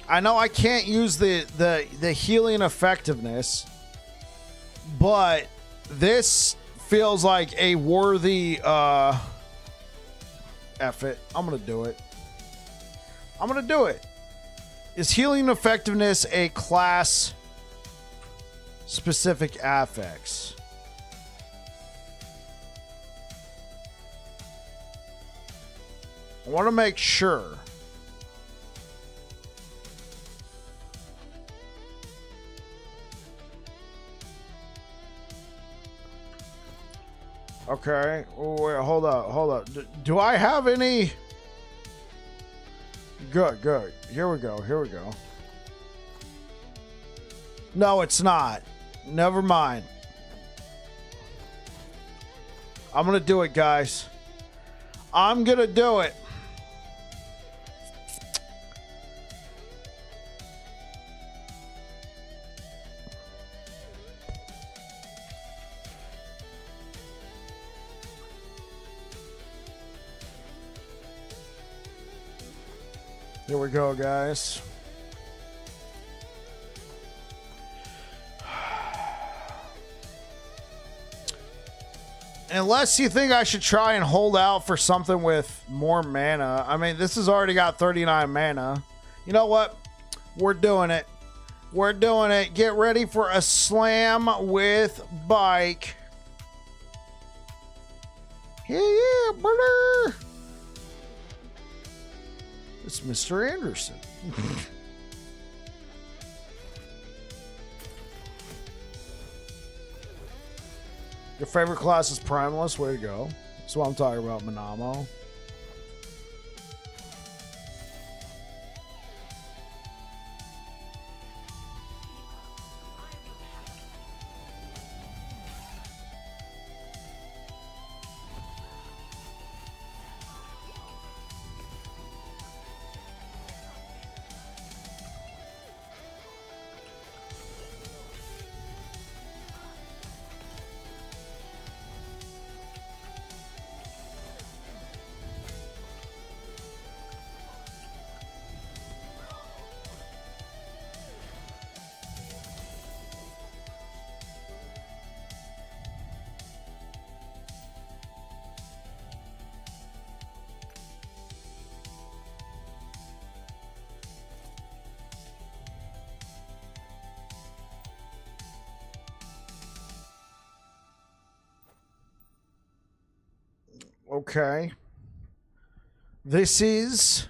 I know I can't use the healing effectiveness, but this feels like a worthy F it. I'm gonna do it. I'm gonna do it. Is healing effectiveness a class specific affix? I want to make sure. Okay. Oh, wait, hold up. Do I have any? Good. Here we go. No, it's not. Never mind. I'm gonna do it, guys. I'm gonna do it. Here we go, guys. Unless you think I should try and hold out for something with more mana. I mean, this has already got 39 mana. You know what? We're doing it. We're doing it. Get ready for a slam with bike. Yeah, brother. It's Mr. Anderson. Your favorite class is Primalist? Way to go. That's what I'm talking about, Manamo. Okay. This is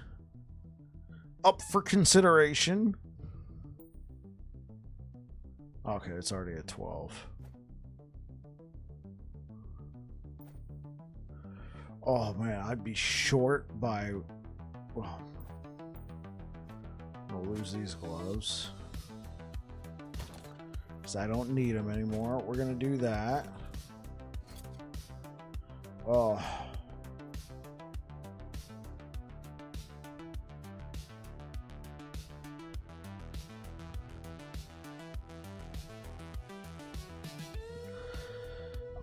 up for consideration. Okay, it's already at 12. Oh man, I'd be short by... Well, I'll lose these gloves. Because I don't need them anymore. We're going to do that. Oh.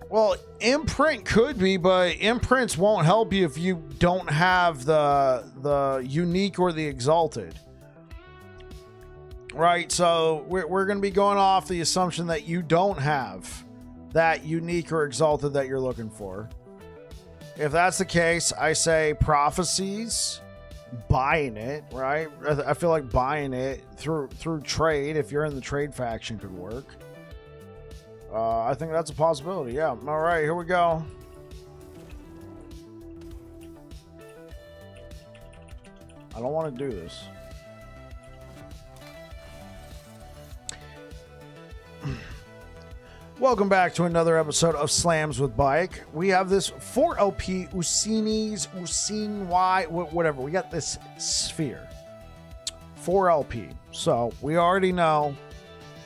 Well, imprint could be, but imprints won't help you if you don't have the unique or the exalted. Right, so we're going to be going off the assumption that you don't have that unique or exalted that you're looking for. If that's the case, I say prophecies, buying it, right? I feel like buying it through trade, if you're in the trade faction, could work. I think that's a possibility. Yeah. All right, here we go. I don't want to do this. Welcome back to another episode of Slams with Bike. We have this 4LP Usin Y, whatever. We got this sphere. 4LP. So we already know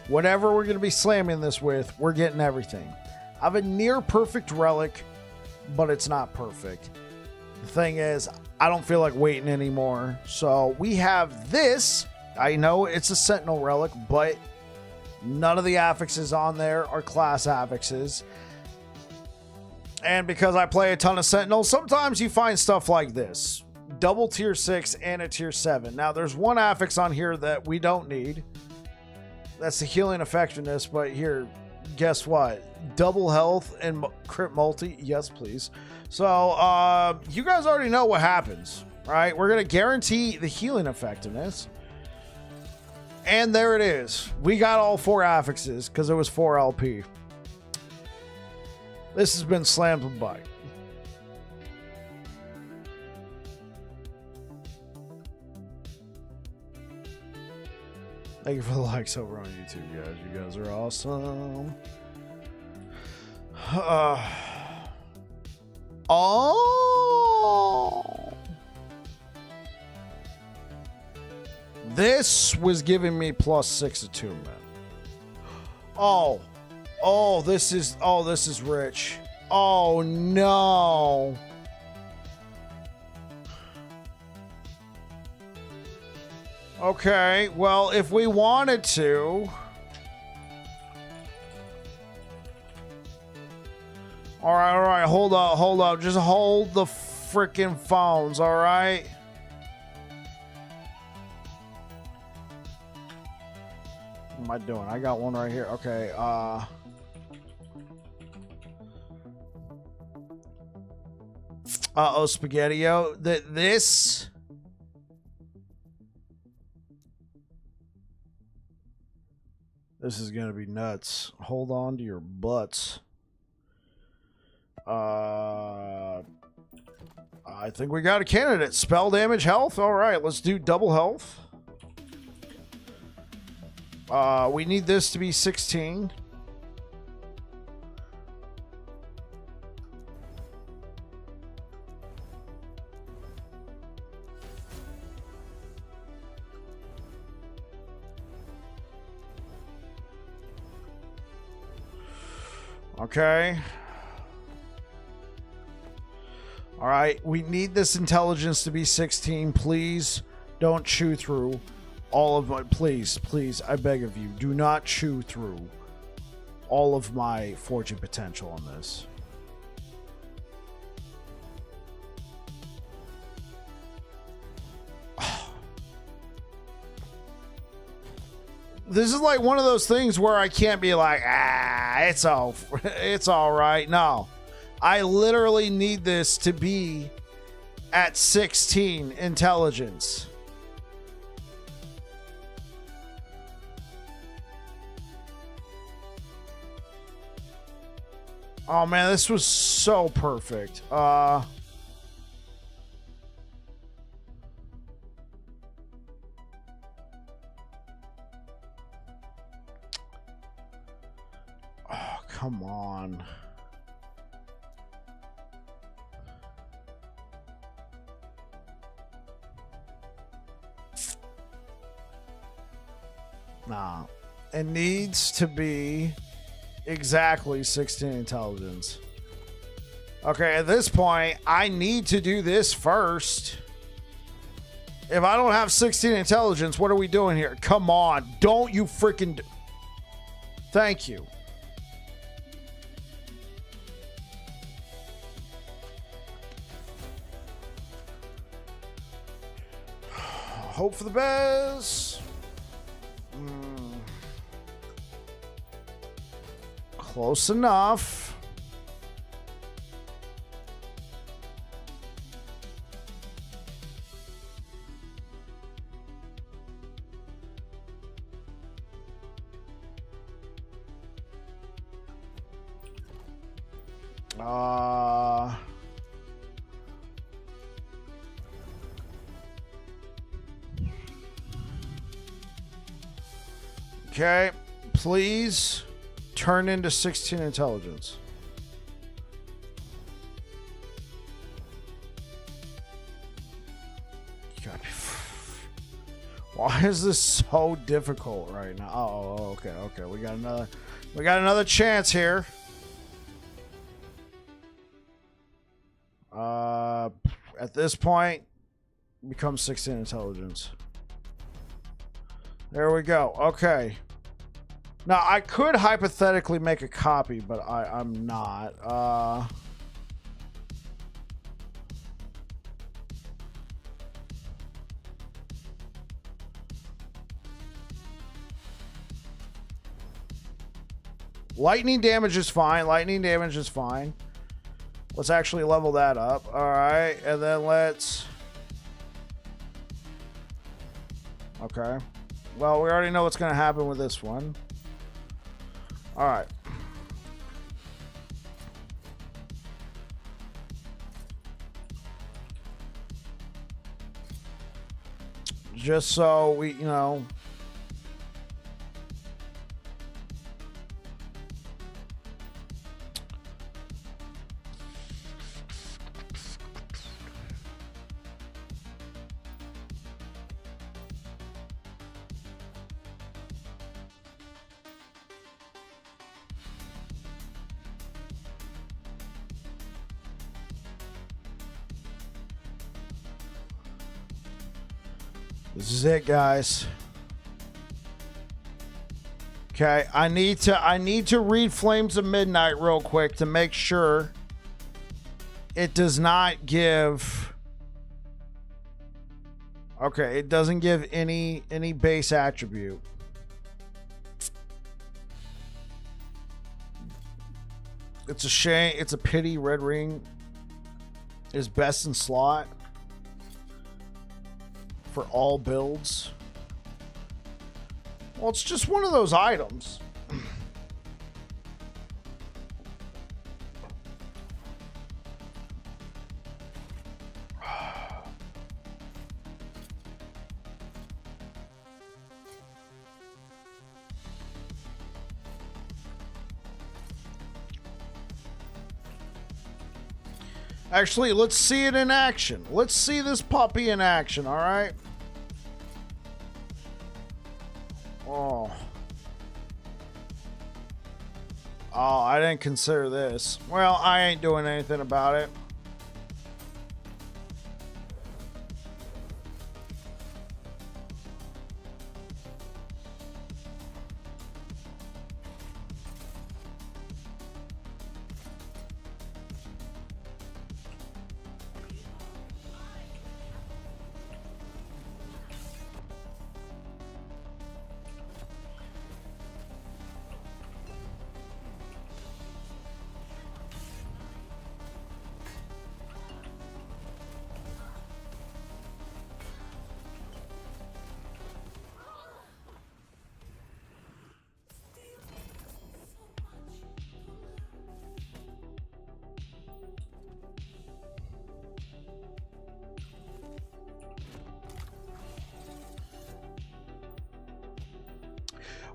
whatever we're going to be slamming this with, we're getting everything. I have a near perfect relic, but it's not perfect. The thing is, I don't feel like waiting anymore. So we have this. I know it's a Sentinel relic, but none of the affixes on there are class affixes. And because I play a ton of Sentinels, sometimes you find stuff like this. Double tier 6 and a tier 7. Now, there's one affix on here that we don't need. That's the healing effectiveness, but here, guess what? Double health and crit multi. Yes, please. So, you guys already know what happens, right? We're going to guarantee the healing effectiveness. And there it is. We got all 4 affixes because it was 4LP. This has been Slammed with Bike. Thank you for the likes over on YouTube, guys. You guys are awesome. Oh! This was giving me +6 attunement. Oh, this is rich. Oh no. Okay, well, if we wanted to. All right, hold up. Just hold the freaking phones, all right? What am I doing? I got one right here. Okay, Spaghetti-O. This is gonna be nuts. Hold on to your butts. I think we got a candidate. Spell damage, health. All right, let's do double health. We need this to be 16. Okay. All right, we need this intelligence to be 16. Please don't chew through all of my... Please, I beg of you, do not chew through all of my fortune potential on this. This is like one of those things where I can't be like, it's all right. No, I literally need this to be at 16 intelligence. Oh man, this was so perfect. come on. Nah. It needs to be exactly 16 intelligence. Okay, at this point, I need to do this first. If I don't have 16 intelligence, what are we doing here? Come on. Don't you freaking... Thank you. Hope for the best. Close enough. Okay, please turn into 16 intelligence. You gotta be... Why is this so difficult right now? Oh, okay. We got another chance here. At this point, become 16 intelligence. There we go. Okay. Now, I could hypothetically make a copy, but I'm not. Lightning damage is fine. Let's actually level that up. All right. And then let's... Okay. Well, we already know what's going to happen with this one. All right. Just so we, you know... This is it, guys. Okay, I need to read Flames of Midnight real quick to make sure it does not give... Okay, it doesn't give any base attribute. It's a shame. It's a pity Red Ring is best in slot for all builds. Well, it's just one of those items. Actually, let's see it in action. Let's see this puppy in action, all right? Oh. Oh, I didn't consider this. Well, I ain't doing anything about it.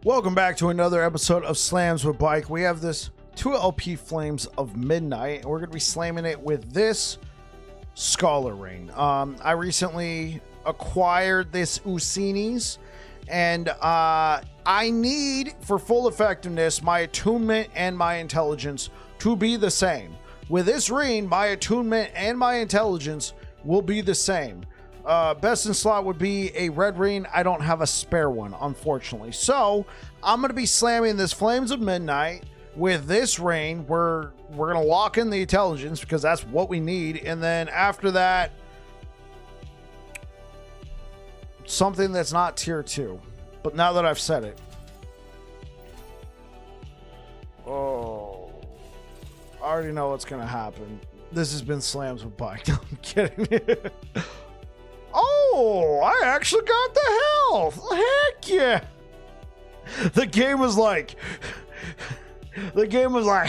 Welcome back to another episode of Slams with Bike. We have this 2 LP Flames of Midnight, and we're going to be slamming it with this Scholar Ring. I recently acquired this Usinis, and I need, for full effectiveness, my attunement and my intelligence to be the same. With this ring, my attunement and my intelligence will be the same. Best in slot would be a red ring. I don't have a spare one, unfortunately. So I'm going to be slamming this Flames of Midnight with this ring. We're going to lock in the intelligence because that's what we need. And then after that, something that's not tier 2. But now that I've said it. Oh, I already know what's going to happen. This has been Slams with Bike. I'm kidding. Oh, I actually got the health. Heck yeah. The game was like,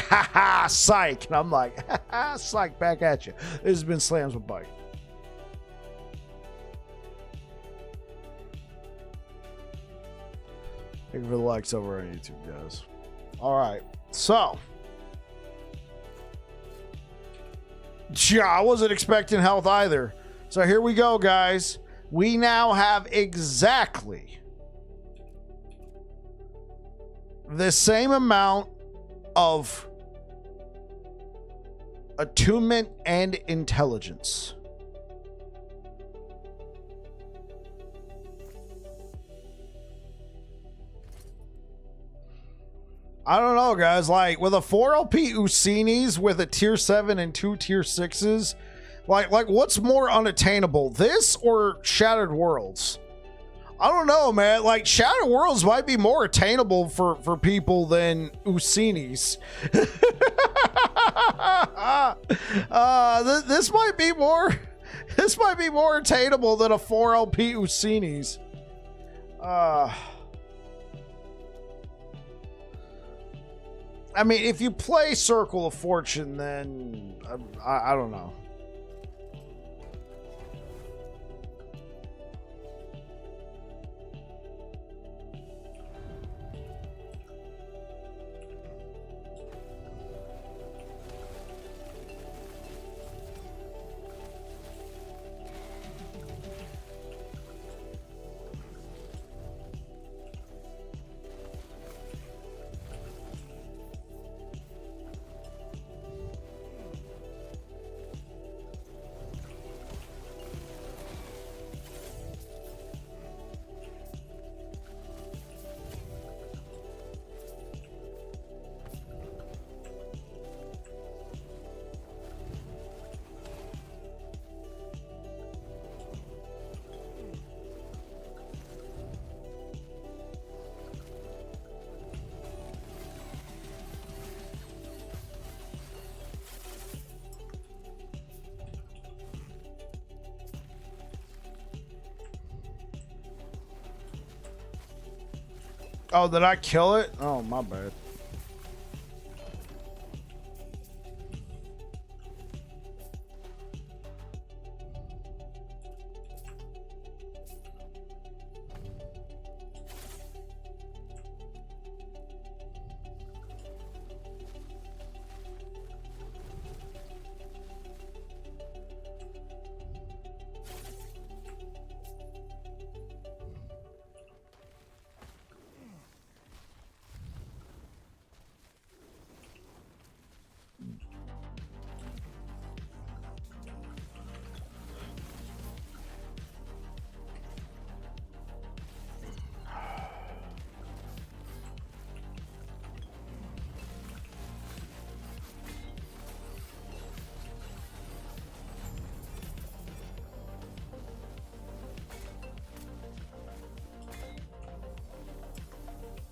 ha ha, psych. And I'm like, ha ha, psych, back at you. This has been Slams with Bike. Thank you for the likes over on YouTube, guys. All right, so. Yeah, I wasn't expecting health either. So here we go, guys. We now have exactly the same amount of attunement and intelligence. I don't know, guys. Like, with a 4 LP Usinis with a tier 7 and 2 tier 6s, like what's more unattainable, this or Shattered Worlds? I don't know, man. Like, Shattered Worlds might be more attainable for people than Usinis. This might be more attainable than a 4 LP Usinis. I mean, if you play Circle of Fortune, then I don't know. Oh, did I kill it? Oh, my bad.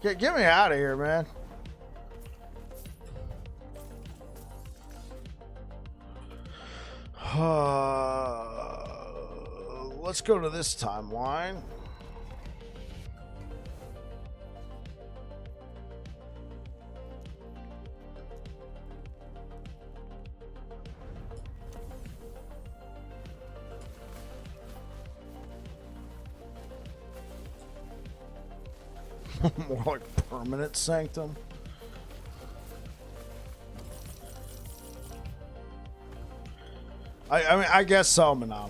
Get me out of here, man. Let's go to this timeline. More like permanent sanctum. I mean, I guess so, Manamo.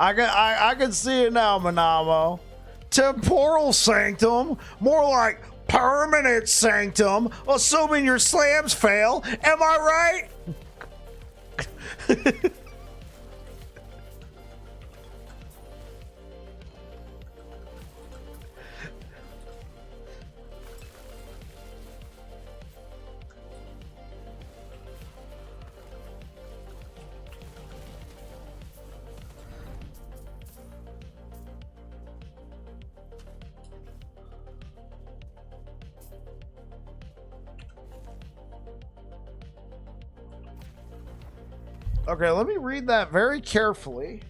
I can see it now, Manamo. Temporal sanctum, more like permanent sanctum, assuming your slams fail. Am I right? Okay, let me read that very carefully.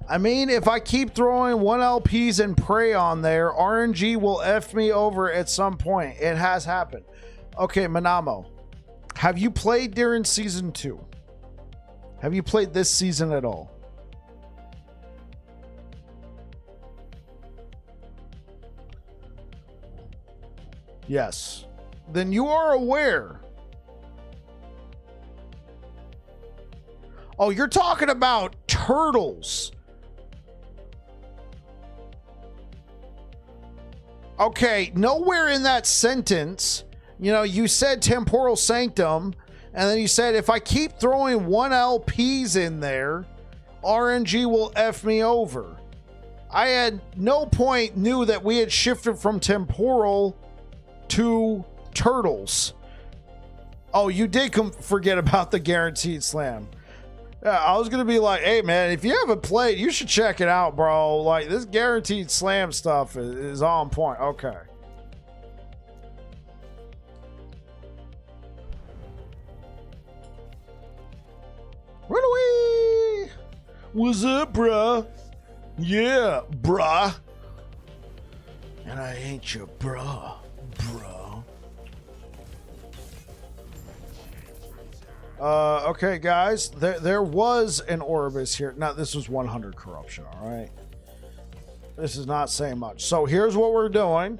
I mean, if I keep throwing 1LPs and prey on there, RNG will F me over at some point. It has happened. Okay, Manamo, have you played during season 2? Have you played this season at all? Yes. Then you are aware. Oh, you're talking about turtles. Okay, nowhere in that sentence, you know, you said temporal sanctum, and then you said if I keep throwing 1LPs in there, RNG will F me over. I at no point knew that we had shifted from temporal to turtles. Oh, you did forget about the guaranteed slam. Yeah, I was going to be like, hey, man, if you haven't played, you should check it out, bro. Like, this guaranteed slam stuff is on point. Okay. Run away! What's up, bruh? Yeah, bruh. And I ain't your bruh, bruh. Okay, guys, there was an Orbis here. Now, this was 100 corruption, all right? This is not saying much. So here's what we're doing.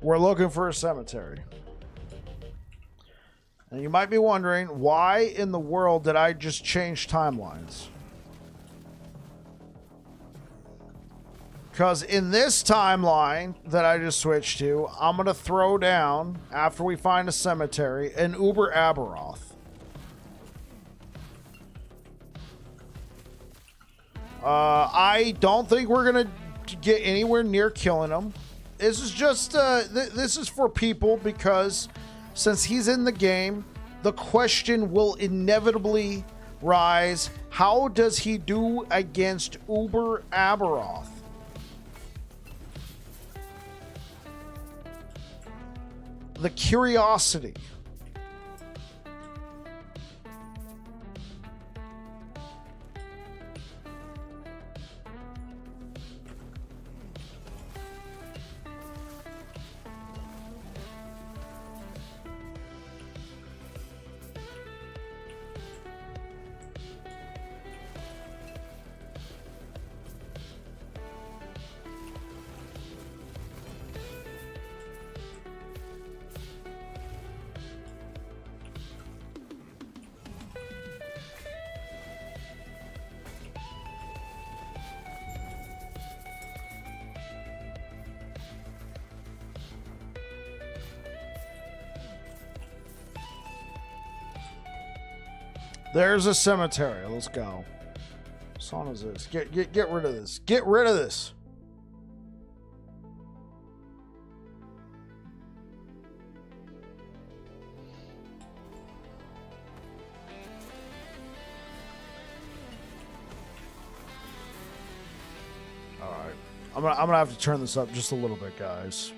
We're looking for a cemetery. And you might be wondering, why in the world did I just change timelines? Because in this timeline that I just switched to, I'm going to throw down, after we find a cemetery, an Uber Aberoth. I don't think we're going to get anywhere near killing him. This is just, this is for people because since he's in the game, the question will inevitably rise. How does he do against Uber Aberoth? The curiosity. There's a cemetery. Let's go. What song is this? Get rid of this. Get rid of this. All right. I'm gonna have to turn this up just a little bit, guys.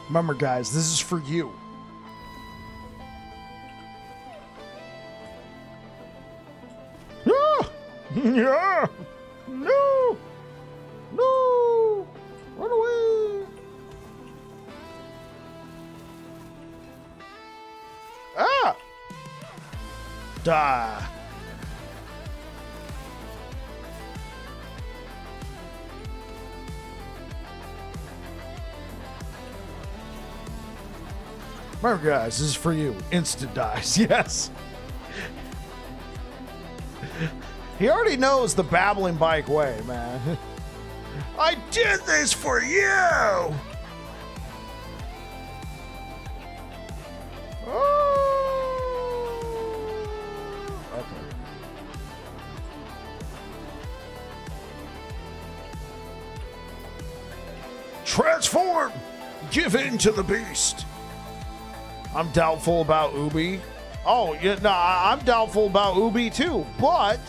Remember, guys, this is for you. Ah! Yeah! No! No! Run away! Ah! Die! Remember, guys, this is for you. Instant dies. Yes. He already knows the babbling bike way, man. I did this for you. Oh. Okay. Transform. Give in to the beast. I'm doubtful about Ubi. Oh, yeah, no, I'm doubtful about Ubi too. But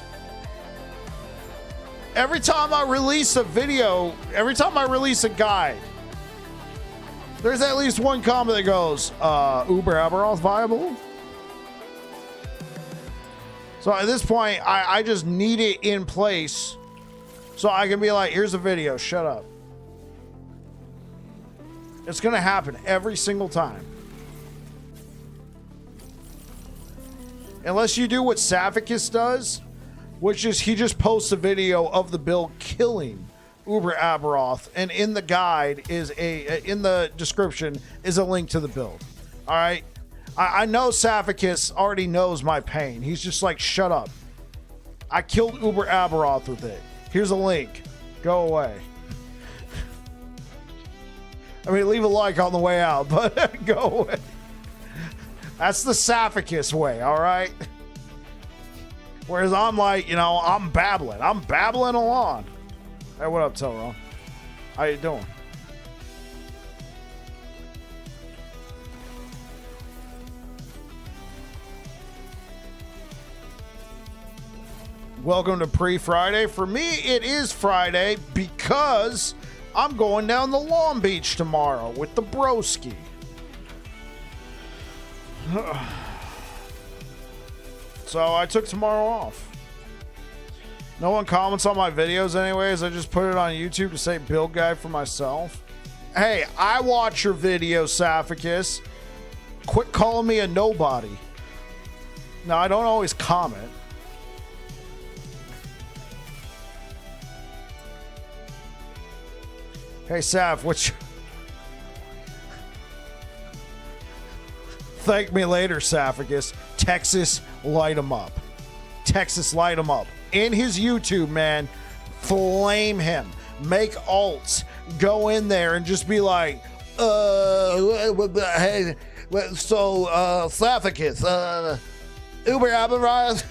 every time I release a video, every time I release a guide, there's at least one comment that goes, Uber Aberoth viable? So at this point, I just need it in place so I can be like, here's a video, shut up. It's going to happen every single time. Unless you do what Saphicus does, which is he just posts a video of the build killing Uber Aberoth, and in the guide is in the description is a link to the build. All right, I know Saphicus already knows my pain. He's just like, shut up. I killed Uber Aberoth with it. Here's a link. Go away. I mean, leave a like on the way out, but go away. That's the Saphicus way, all right? Whereas I'm like, you know, I'm babbling. I'm babbling along. Hey, what up, Tyrone? How you doing? Welcome to Pre-Friday. For me, it is Friday because I'm going down to Long Beach tomorrow with the broski. So I took tomorrow off. No one comments on my videos anyways. I just put it on YouTube to say build guide for myself. Hey, I watch your videos, Saphicus. Quit calling me a nobody. Now, I don't always comment. Hey, Saf, what's your... Thank me later, Saphicus. Texas, light him up. Texas, light him up. In his YouTube, man, flame him. Make alts. Go in there and just be like, hey, so, Saphicus, Uber Aberoth.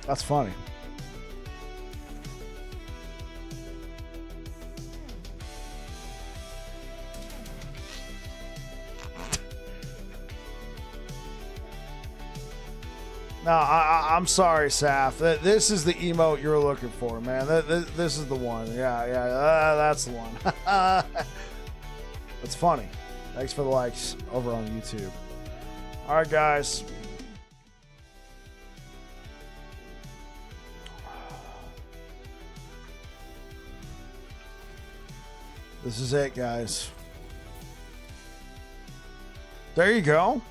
That's funny. No, I'm sorry, Saf. This is the emote you're looking for, man. This is the one. Yeah, that's the one. That's funny. Thanks for the likes over on YouTube. All right, guys. This is it, guys. There you go.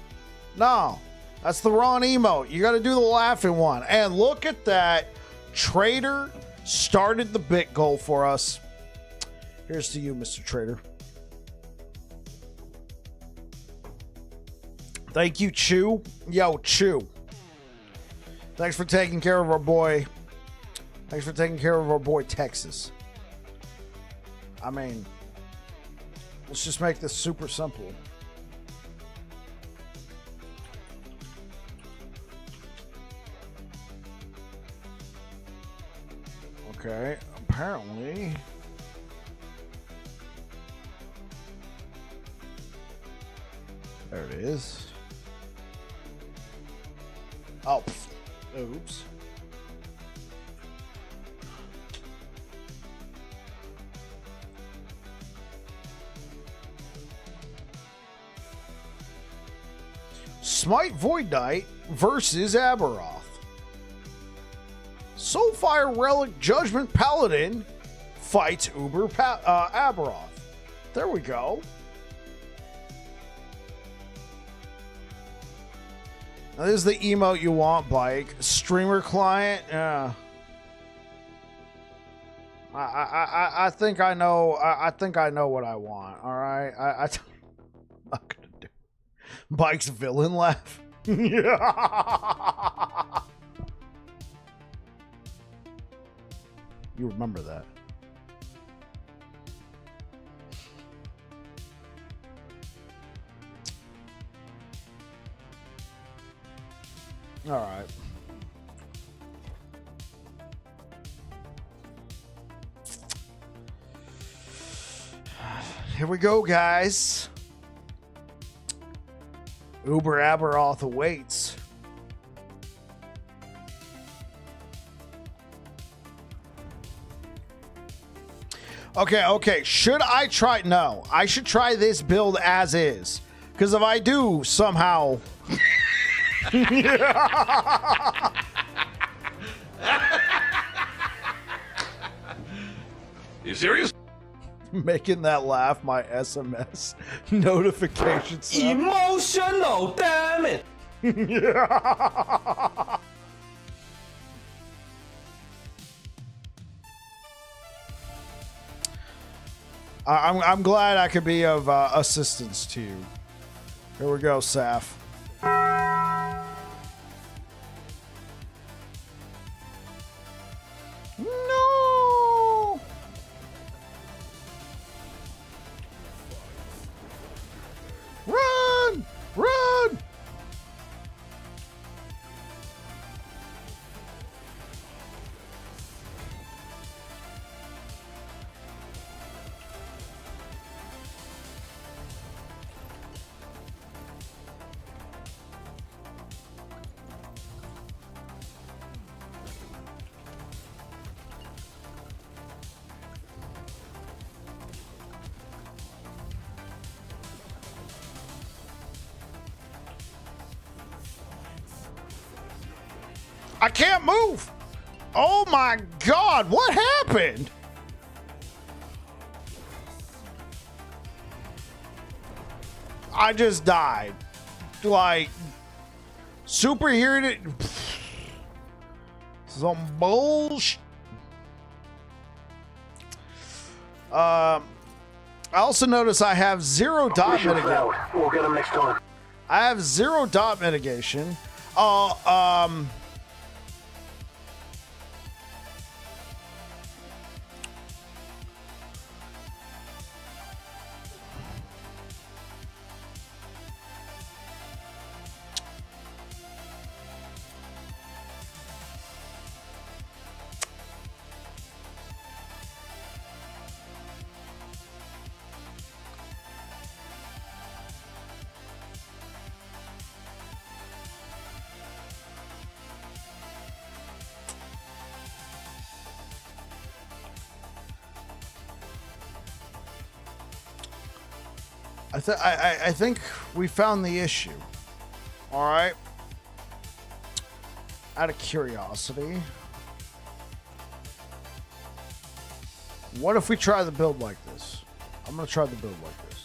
No. That's the wrong emote. You got to do the laughing one. And look at that. Trader started the bit goal for us. Here's to you, Mr. Trader. Thank you, Chew. Yo, Chew. Thanks for taking care of our boy. Thanks for taking care of our boy, Texas. I mean, let's just make this super simple. Okay, apparently. There it is. Oh, Oops. Smite Void Knight versus Aberoth. Soulfire Relic Judgment Paladin fights Aberoth. There we go. Now, this is the emote you want, Bike. Streamer client. Yeah. I think I know. I think I know what I want. All right. I'm not gonna do. Bike's villain laugh. Yeah. You remember that. All right. Here we go, guys. Uber Aberoth awaits. Okay. Should I try? No. I should try this build as is. Because if I do somehow...
You serious?
Making that laugh, my SMS notification sound.
Emotional, damn it!
Yeah. I'm glad I could be of assistance to you. Here we go, Saf. No! Run! Run! I can't move. Oh my God, what happened? I just died. Like, superhero. Some bullshit. I also notice I have 0 dot mitigation.
We'll get him next time.
I have 0 dot mitigation. I think we found the issue. All right. Out of curiosity, what if we try the build like this? I'm gonna try the build like this.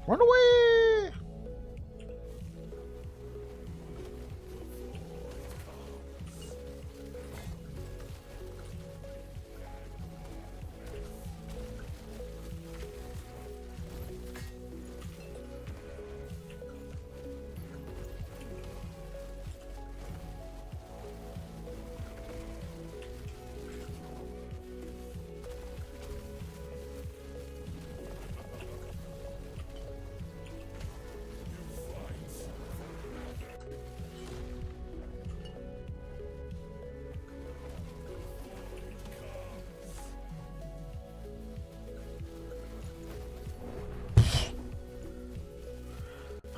Run away!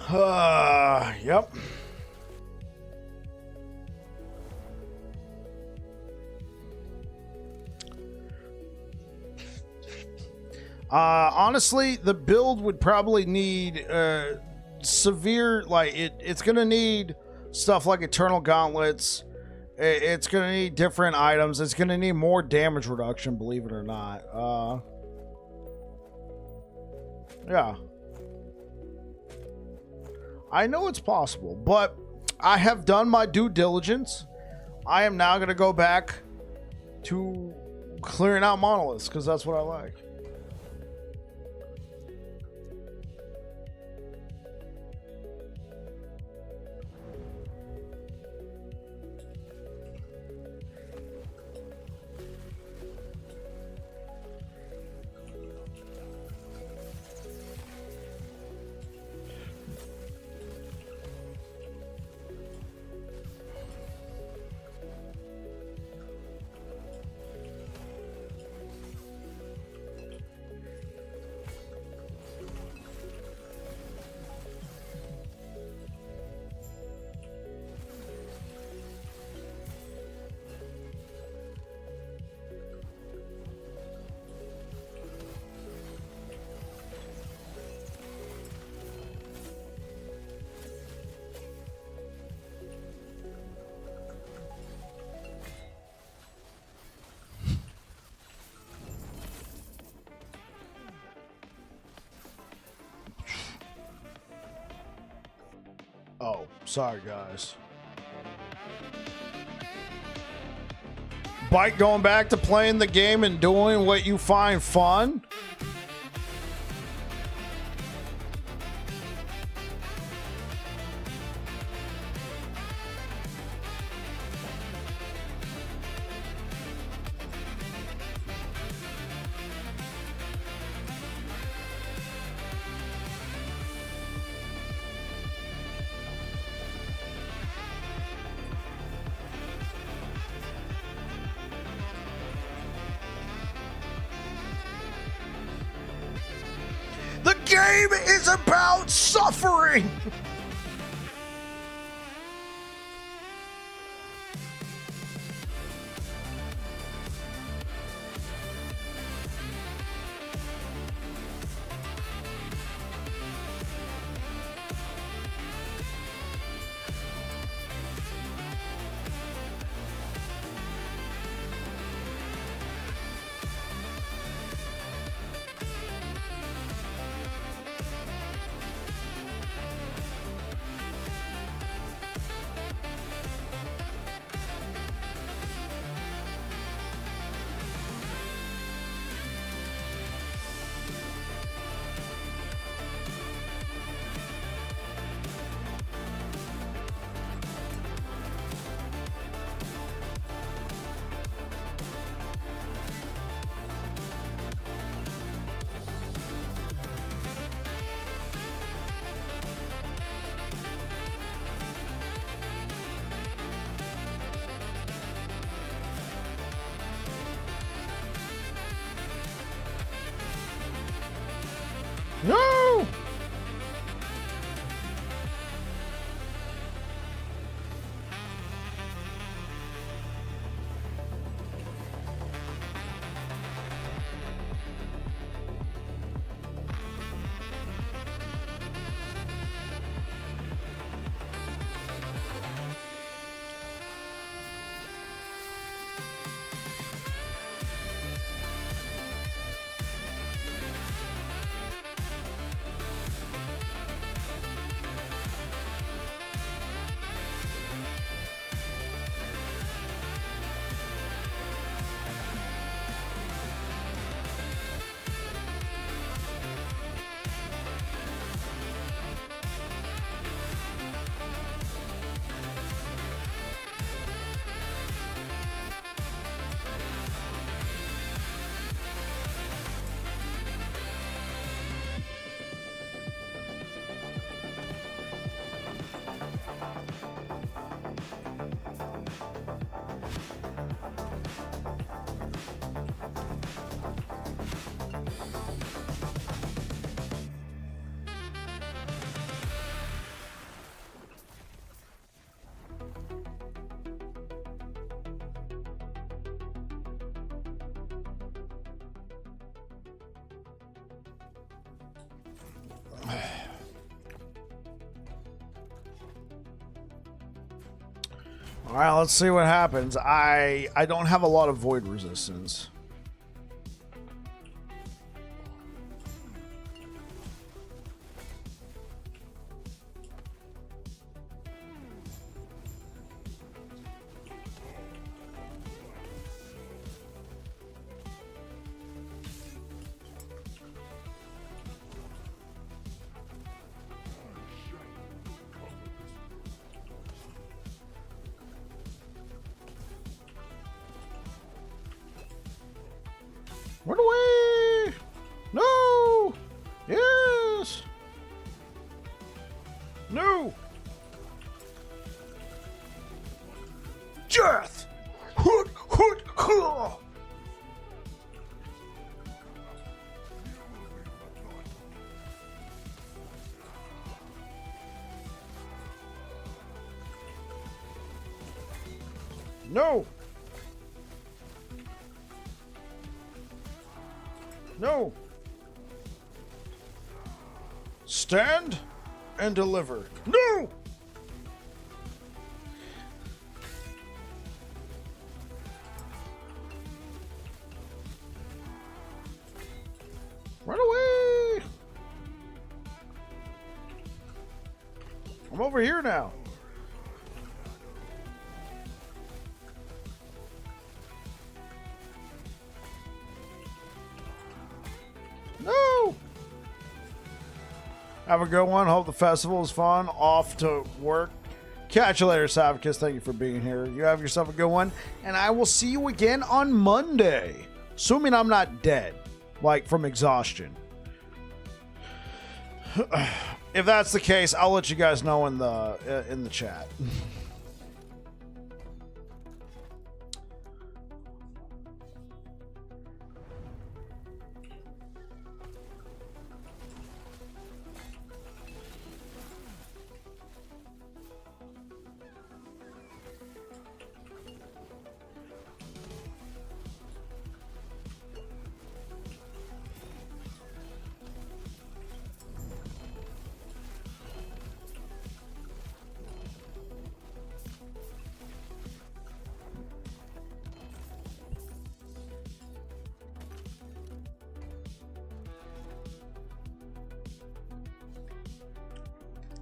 Yep. Honestly, the build would probably need severe, like it's gonna need stuff like Eternal Gauntlets. It's gonna need different items. It's gonna need more damage reduction, believe it or not. Yeah. I know it's possible, but I have done my due diligence. I am now gonna go back to clearing out monoliths because that's what I like. Oh, sorry guys. Bike going back to playing the game and doing what you find fun? The game is about suffering. All right, let's see what happens. I don't have a lot of void resistance. Run away! No! Yes! No! Death! Hoot! Hoot! Hoot! No! No! Stand and deliver. No! Run away! I'm over here now. No! Have a good one. Hope the festival is fun. Off to work. Catch you later, Savicus. Thank you for being here. You have yourself a good one. And I will see you again on Monday. Assuming I'm not dead. Like from exhaustion. If that's the case, I'll let you guys know in the chat.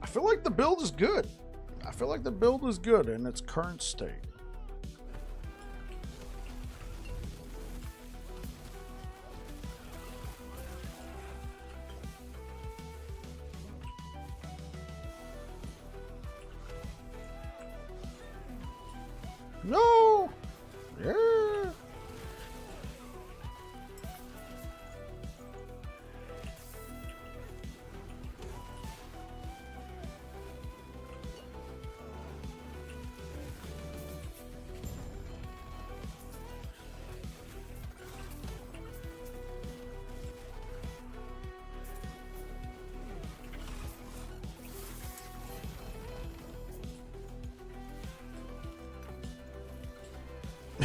I feel like the build is good. I feel like the build is good in its current state. No! Yeah!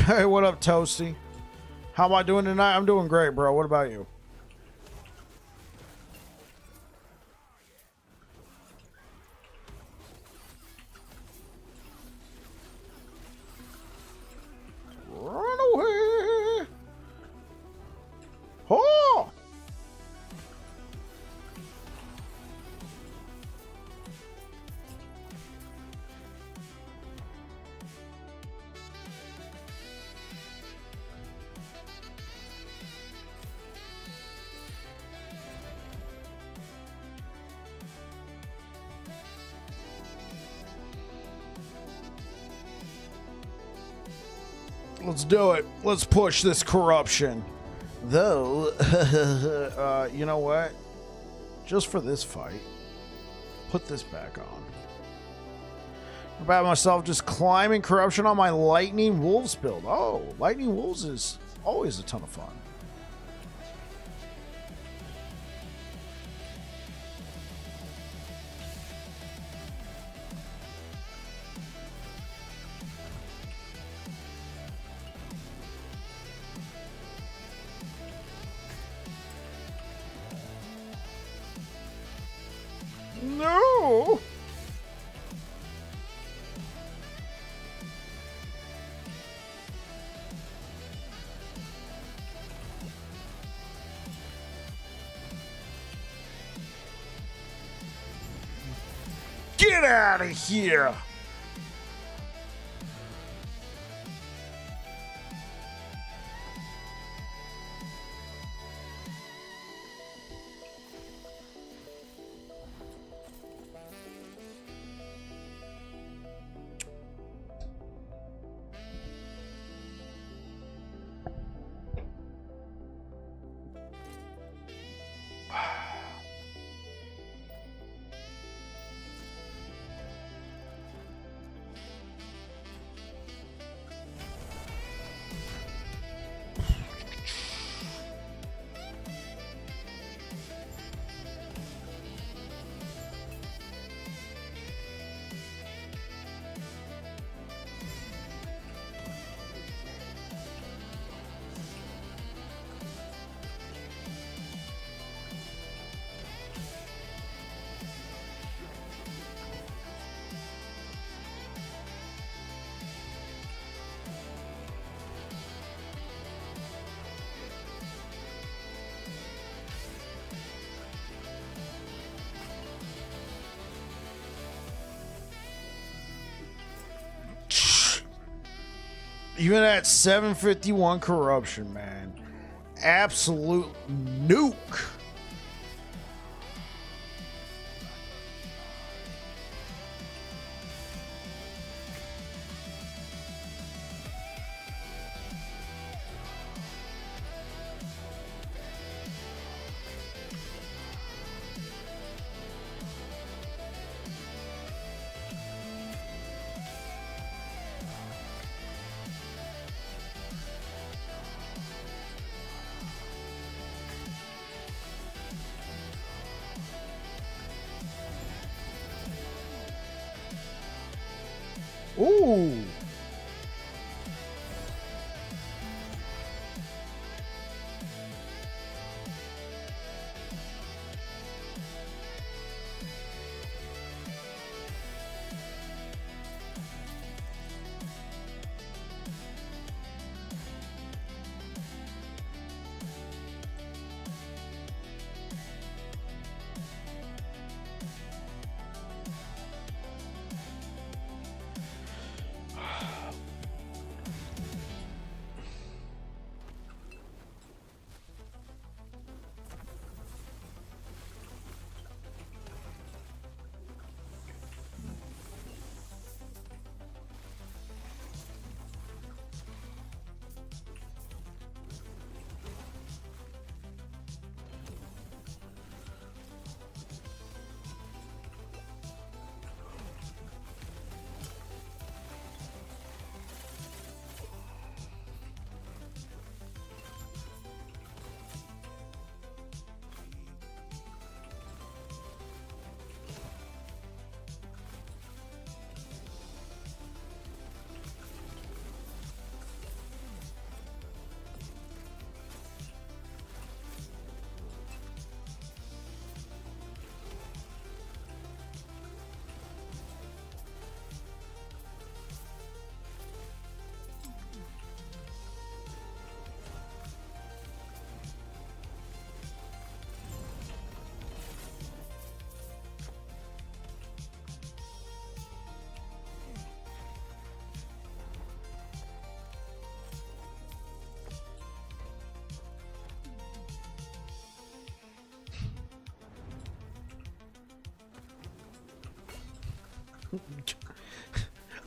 Hey, what up, Toasty? How am I doing tonight? I'm doing great, bro. What about you? Run away! Oh! Let's do it. Let's push this corruption. Though, you know what? Just for this fight, put this back on. About myself just climbing corruption on my Lightning Wolves build. Oh, Lightning Wolves is always a ton of fun. No! Get out of here. Even at 751 corruption, man. Absolute nuke. Ooh.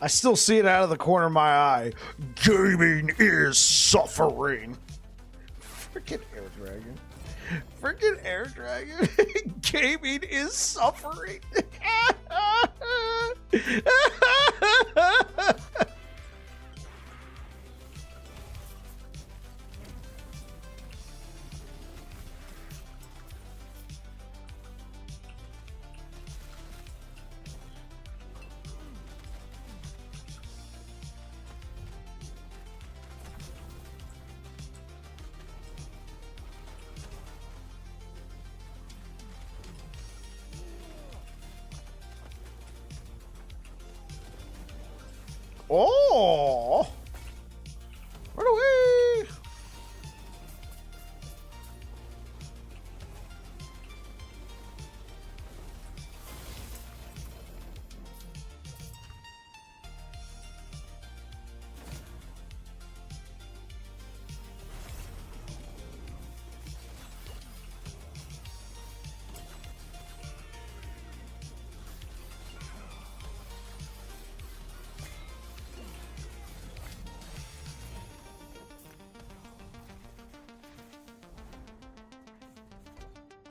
I still see it out of the corner of my eye. Gaming is suffering. Freaking Air Dragon. Freaking Air Dragon. Gaming is suffering.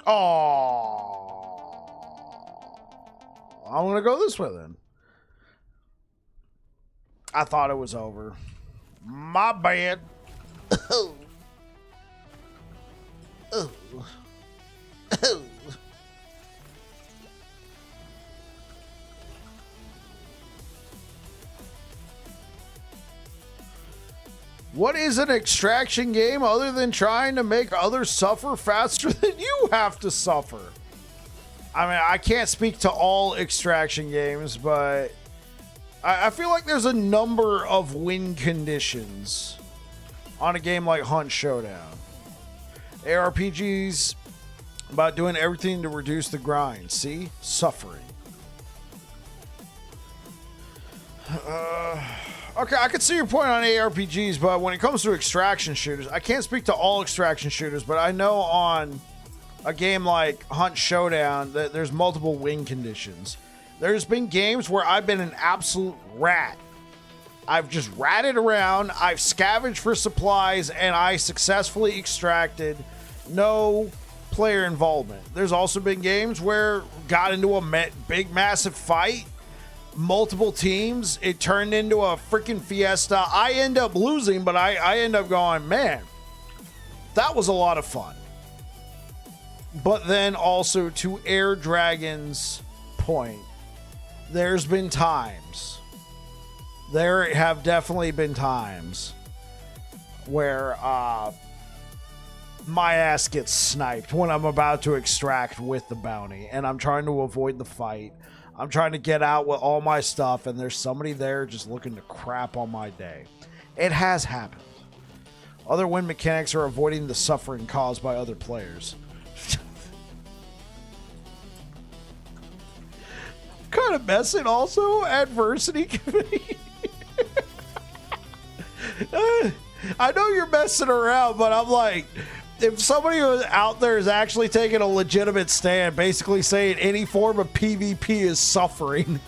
Oh, I'm gonna go this way then. I thought it was over. My bad. Oh. Oh. Oh. What is an extraction game other than trying to make others suffer faster than you have to suffer? I mean, I can't speak to all extraction games, but I feel like there's a number of win conditions on a game like Hunt Showdown. ARPGs about doing everything to reduce the grind. See? Suffering. Okay, I can see your point on ARPGs, but when it comes to extraction shooters, I can't speak to all extraction shooters, but I know on a game like Hunt Showdown that there's multiple win conditions. There's been games where I've been an absolute rat. I've just ratted around, I've scavenged for supplies, and I successfully extracted. No player involvement. There's also been games where got into a big, massive fight, multiple teams, it turned into a freaking fiesta. I end up losing, but I end up going, man, that was a lot of fun. But then also to Air Dragon's point, there's been times, there have definitely been times where my ass gets sniped when I'm about to extract with the bounty and I'm trying to avoid the fight. I'm trying to get out with all my stuff and there's somebody there just looking to crap on my day. It has happened. Other win mechanics are avoiding the suffering caused by other players. Kind of messing also. Adversity committee. I know you're messing around, but I'm like, if somebody out there is actually taking a legitimate stand, basically saying any form of PvP is suffering.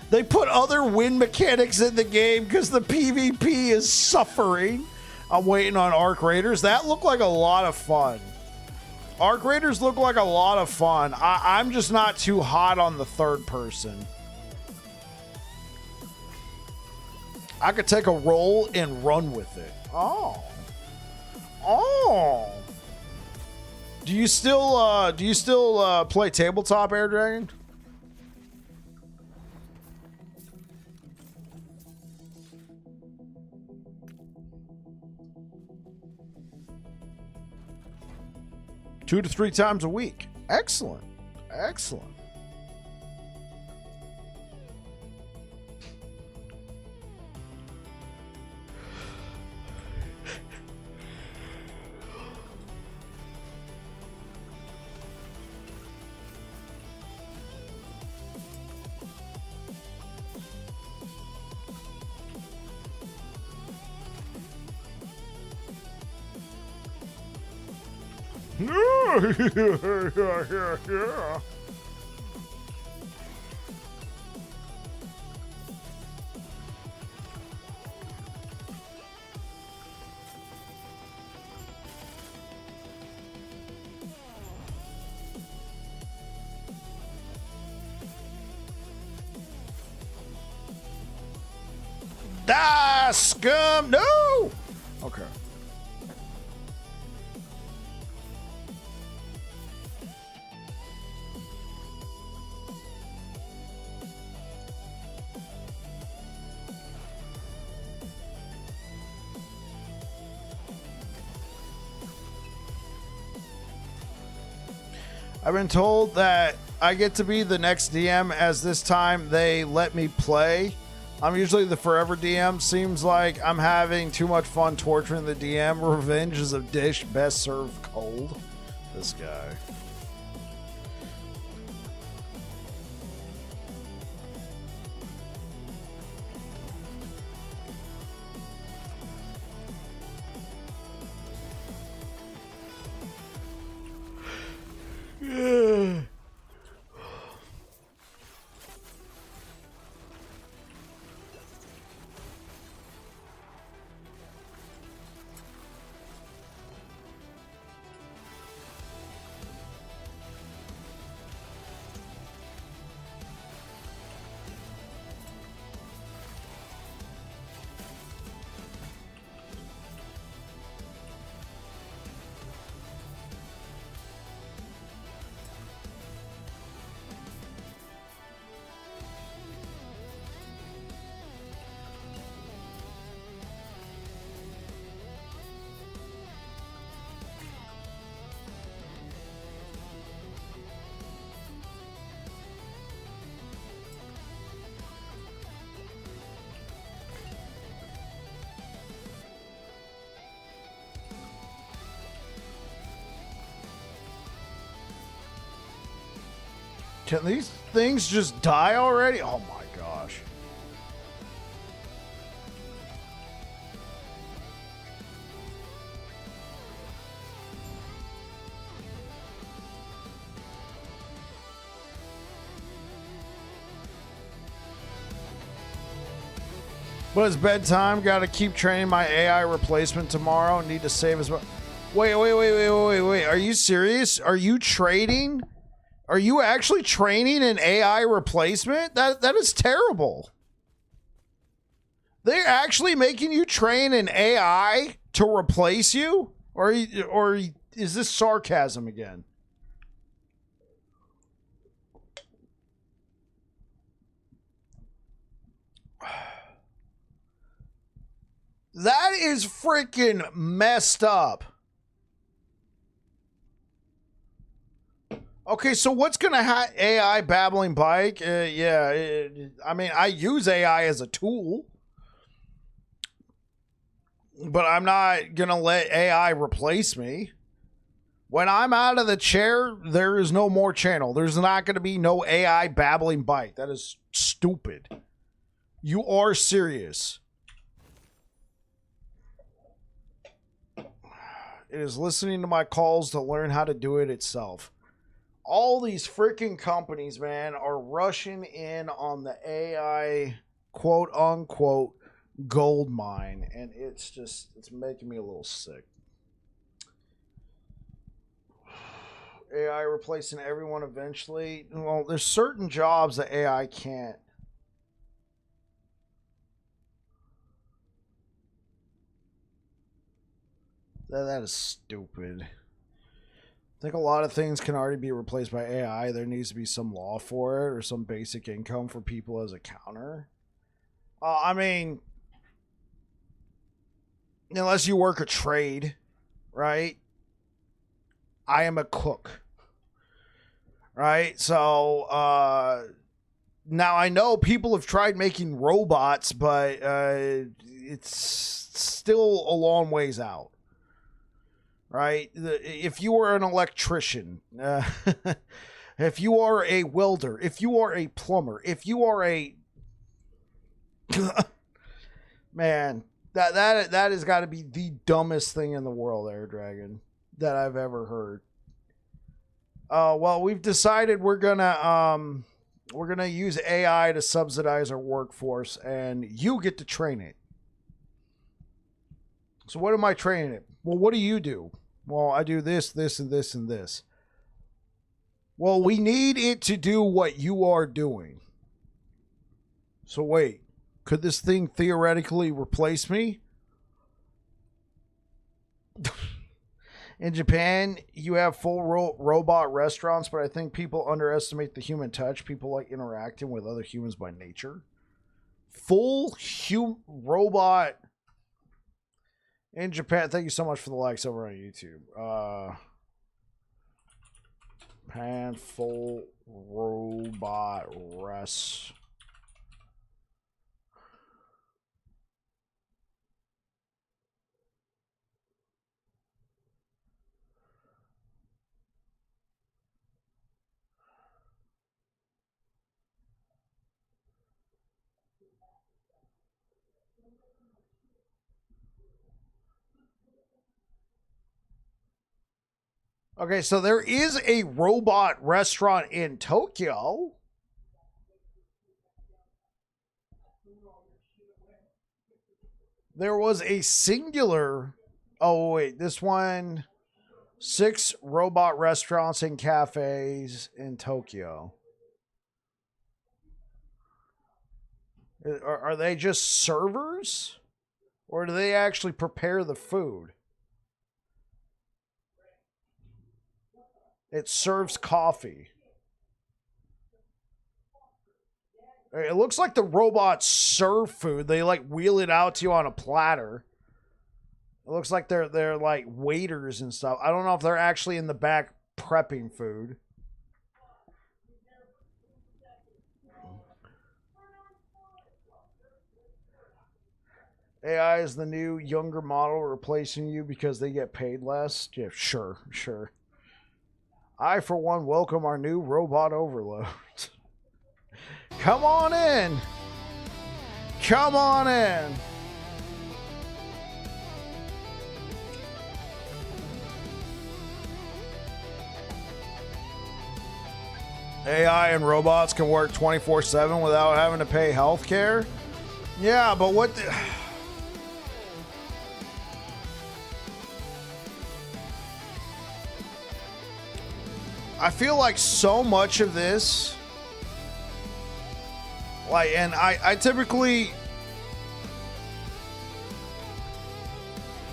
They put other win mechanics in the game because the PvP is suffering. I'm waiting on Arc Raiders. That looked like a lot of fun. Arc Raiders look like a lot of fun. I'm just not too hot on the third person. I could take a roll and run with it. Oh. Do you still play tabletop, Air Dragon? Two to 3 times a week. Excellent. Excellent. Yeah. Die, scum! No! Okay. I've been told that I get to be the next DM as this time they let me play. I'm usually the forever DM. Seems like I'm having too much fun torturing the DM. Revenge is a dish best served cold. This guy. Can these things just die already? Oh my gosh. But it's bedtime. Got to keep training my AI replacement tomorrow. Need to save as well. Wait. Are you serious? Are you trading? Are you actually training an AI replacement? That is terrible. They're actually making you train an AI to replace you? Or is this sarcasm again? That is freaking messed up. Okay, so what's gonna AI babbling bike? I mean, I use AI as a tool, but I'm not gonna let AI replace me. When I'm out of the chair, there is no more channel. There's not gonna be no AI babbling bike. That is stupid. You are serious. It is listening to my calls to learn how to do it itself. All these freaking companies, man, are rushing in on the AI quote unquote gold mine, and it's making me a little sick. AI replacing everyone eventually. Well, there's certain jobs that AI can't. That is stupid. I think a lot of things can already be replaced by AI. There needs to be some law for it or some basic income for people as a counter. I mean, unless you work a trade, right? I am a cook, right? So now I know people have tried making robots, but it's still a long ways out. Right? If you are an electrician, if you are a welder, if you are a plumber, if you are a man, that has got to be the dumbest thing in the world, Air Dragon, that I've ever heard. Well, we've decided we're gonna use AI to subsidize our workforce, and you get to train it. So what am I training it? Well, what do you do? Well, I do this, this, and this, and this. Well, we need it to do what you are doing. So wait, could this thing theoretically replace me? In Japan, you have full robot restaurants, but I think people underestimate the human touch. People like interacting with other humans by nature. Full robot in Japan. Thank you so much for the likes over on YouTube. Japan full robot rest. Okay, so there is a robot restaurant in Tokyo. There was a singular. Oh, wait, this one. 6 robot restaurants and cafes in Tokyo. Are they just servers? Or do they actually prepare the food? It serves coffee. It looks like the robots serve food. They like wheel it out to you on a platter. It looks like they're like waiters and stuff. I don't know if they're actually in the back prepping food. AI is the new younger model replacing you because they get paid less. Yeah, sure. I, for one, welcome our new robot overlord. Come on in. Come on in. AI and robots can work 24/7 without having to pay health care? Yeah, but what the... I feel like so much of this, like, and I typically,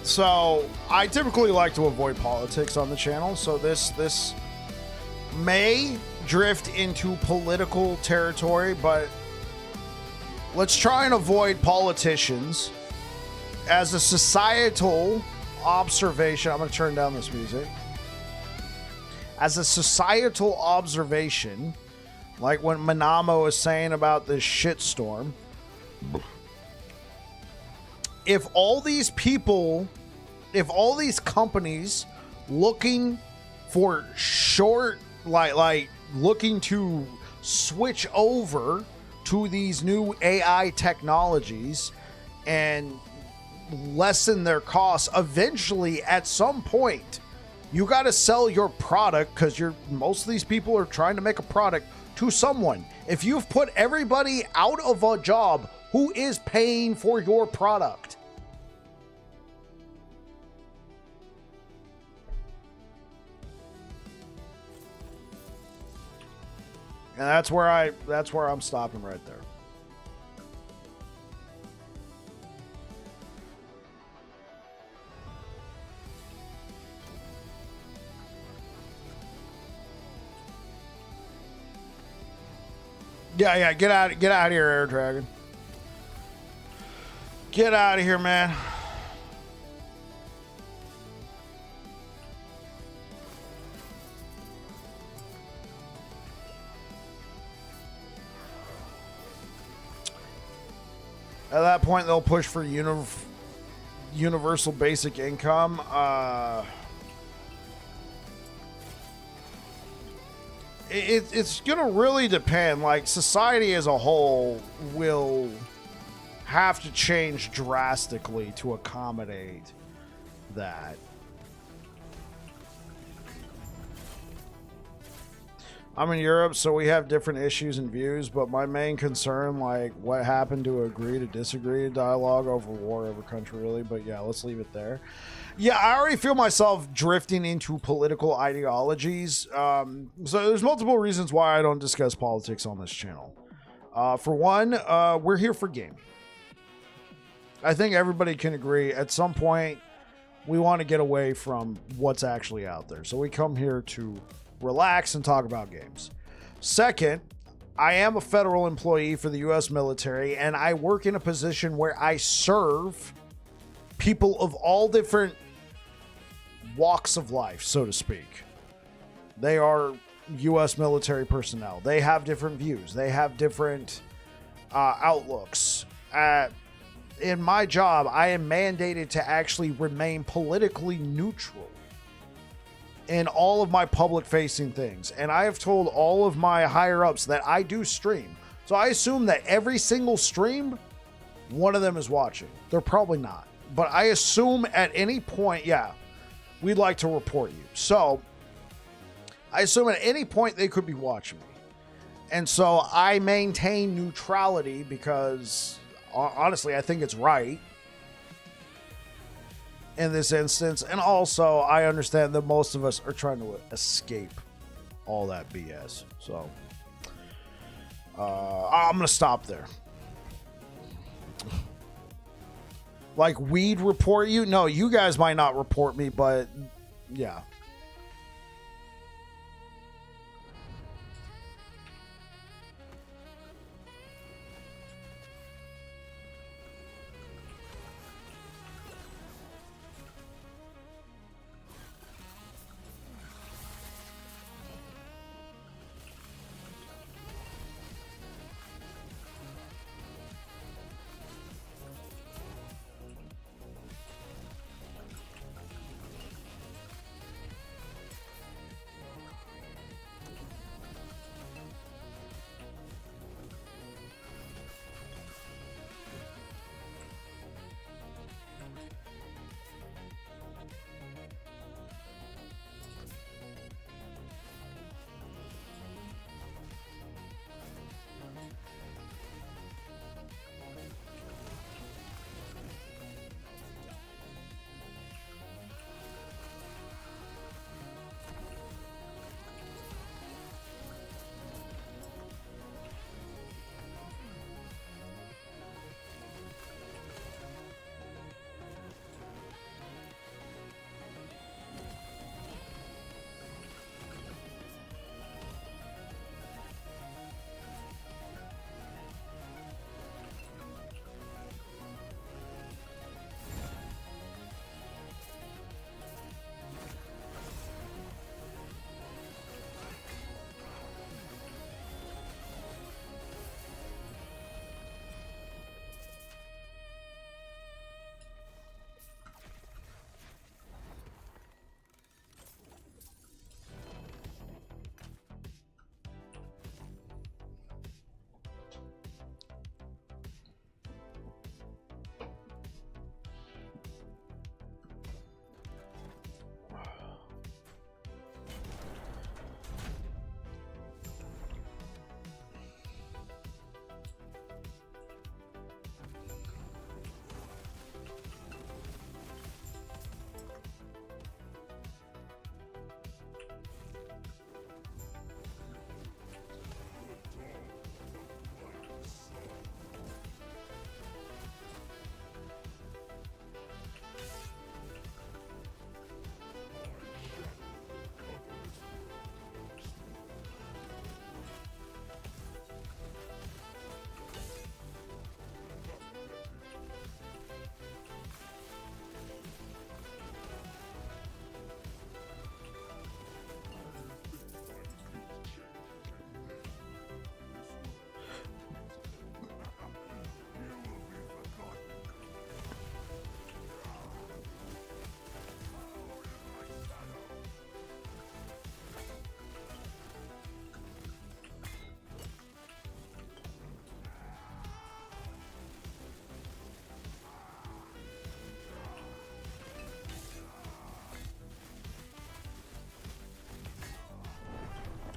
so I typically like to avoid politics on the channel, so this may drift into political territory, but let's try and avoid politicians. As a societal observation, I'm going to turn down this music. As a societal observation, like when Manamo is saying about this shitstorm, if all these people, if all these companies looking for short, like looking to switch over to these new AI technologies and lessen their costs, eventually at some point you got to sell your product, because most of these people are trying to make a product to someone. If you've put everybody out of a job, who is paying for your product? And that's where I'm stopping right there. Yeah, get out of here, Air Dragon. Get out of here, man. At that point, they'll push for universal basic income. It's gonna really depend. Like, society as a whole will have to change drastically to accommodate that. I'm in Europe, so we have different issues and views, but my main concern, like, what happened to agree to disagree dialogue over war over country, really. But yeah, let's leave it there. Yeah, I already feel myself drifting into political ideologies. So there's multiple reasons why I don't discuss politics on this channel. For one, we're here for gaming. I think everybody can agree at some point we want to get away from what's actually out there. So we come here to relax and talk about games. Second, I am a federal employee for the U.S. military, and I work in a position where I serve people of all different walks of life, so to speak. They are U.S. military personnel. They have different views. They have different outlooks. In my job, I am mandated to actually remain politically neutral in all of my public-facing things. And I have told all of my higher-ups that I do stream. So I assume that every single stream, one of them is watching. They're probably not. But I assume at any point, yeah, we'd like to report you. So I assume at any point they could be watching me. And so I maintain neutrality because, honestly, I think it's right in this instance. And also, I understand that most of us are trying to escape all that BS. So I'm going to stop there. Like, we'd report you? No, you guys might not report me, but yeah.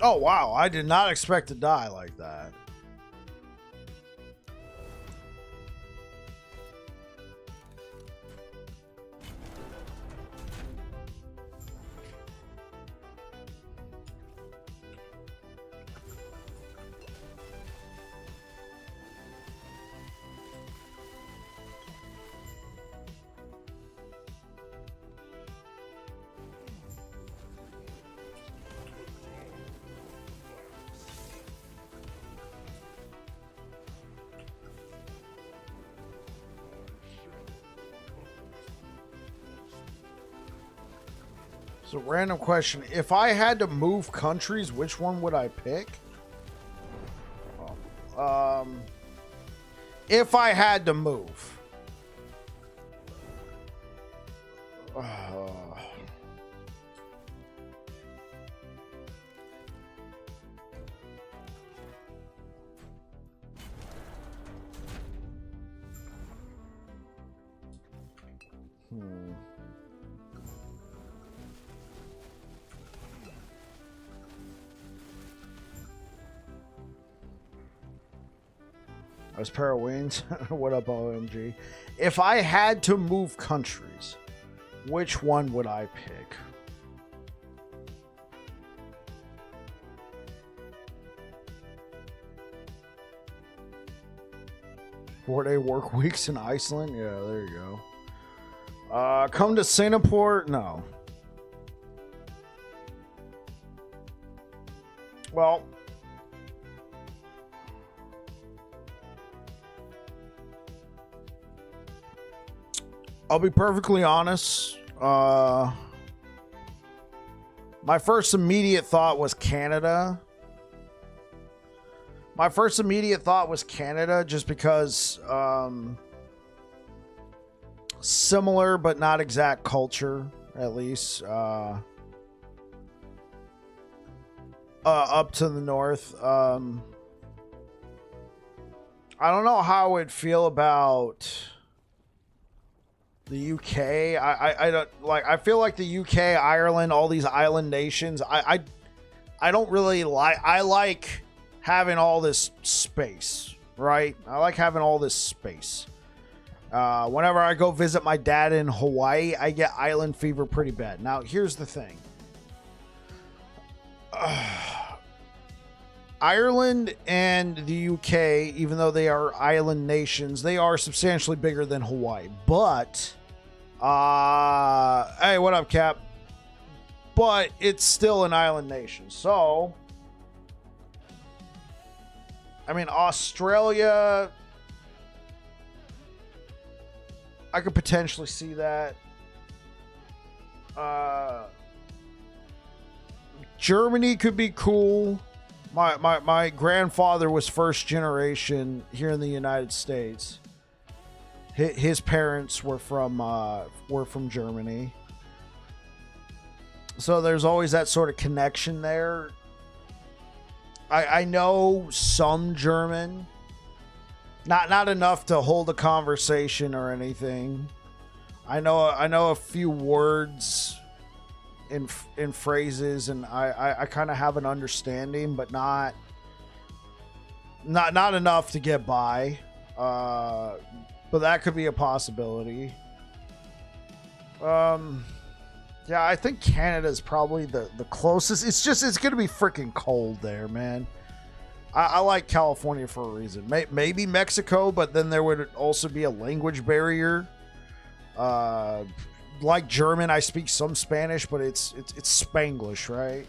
Oh, wow. I did not expect to die like that. So, random question. If I had to move countries, which one would I pick? If I had to move. As Parawings, what up, OMG? If I had to move countries, which one would I pick? Four-day work weeks in Iceland? Yeah, there you go. Come to Singapore? No. Well, I'll be perfectly honest. My first immediate thought was Canada. Just because similar but not exact culture, at least. Up to the north. I don't know how I would feel about the UK. I don't like. I feel like the UK, Ireland, all these island nations. I don't really like. I like having all this space, right? I like having all this space. Whenever I go visit my dad in Hawaii, I get island fever pretty bad. Now, here's the thing. Ireland and the UK, even though they are island nations, they are substantially bigger than Hawaii. But, hey, what up, Cap? But it's still an island nation. So, I mean, Australia, I could potentially see that. Germany could be cool. My grandfather was first generation here in the United States. His parents were from Germany. So there's always that sort of connection there. I know some German. Not enough to hold a conversation or anything. I know a few words in phrases, and I kind of have an understanding, but not enough to get by. But that could be a possibility. Yeah, I think Canada is probably the closest. It's gonna be freaking cold there, man. I like California for a reason. Maybe Mexico, but then there would also be a language barrier. Like German, I speak some Spanish, but it's Spanglish, right?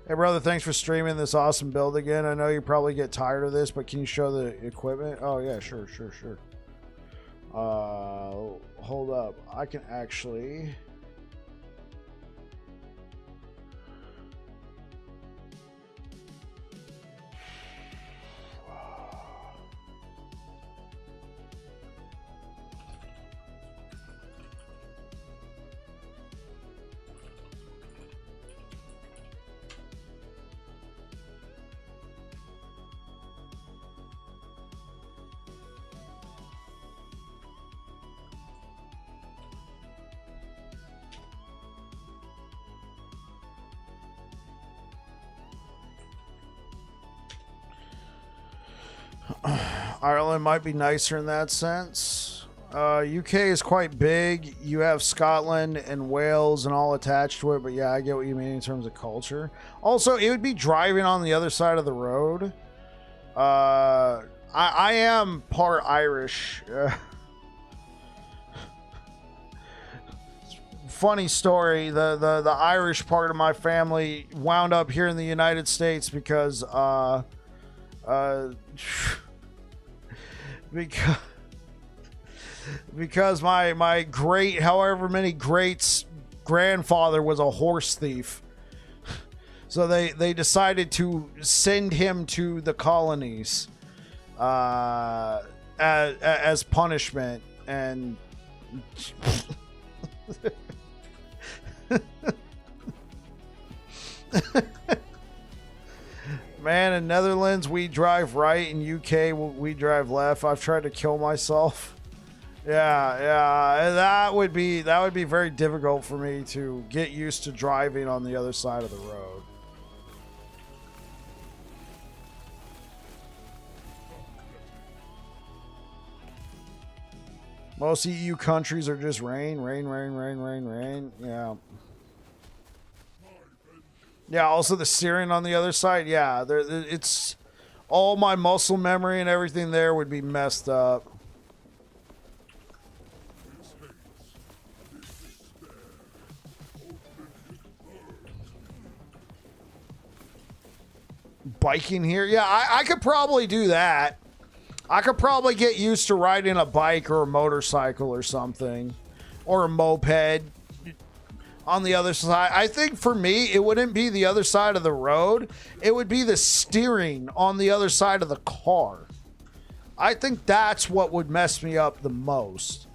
Hey, brother, thanks for streaming this awesome build again. I know you probably get tired of this, but can you show the equipment? Oh, yeah, sure. Hold up. I can actually... Ireland might be nicer in that sense. UK is quite big. You have Scotland and Wales and all attached to it, but yeah, I get what you mean in terms of culture. Also, it would be driving on the other side of the road. I am part Irish. Funny story, the Irish part of my family wound up here in the United States because because my great, however many greats, grandfather was a horse thief. So they decided to send him to the colonies as punishment. And man, in Netherlands we drive right, in UK we drive left. I've tried to kill myself. Yeah, that would be very difficult for me to get used to driving on the other side of the road. Most EU countries are just rain. Yeah. Yeah, also the steering on the other side. Yeah, it's all my muscle memory and everything there would be messed up. Biking here? Yeah, I could probably do that. I could probably get used to riding a bike or a motorcycle or something. Or a moped on the other side. I think for me, it wouldn't be the other side of the road. It would be the steering on the other side of the car. I think that's what would mess me up the most.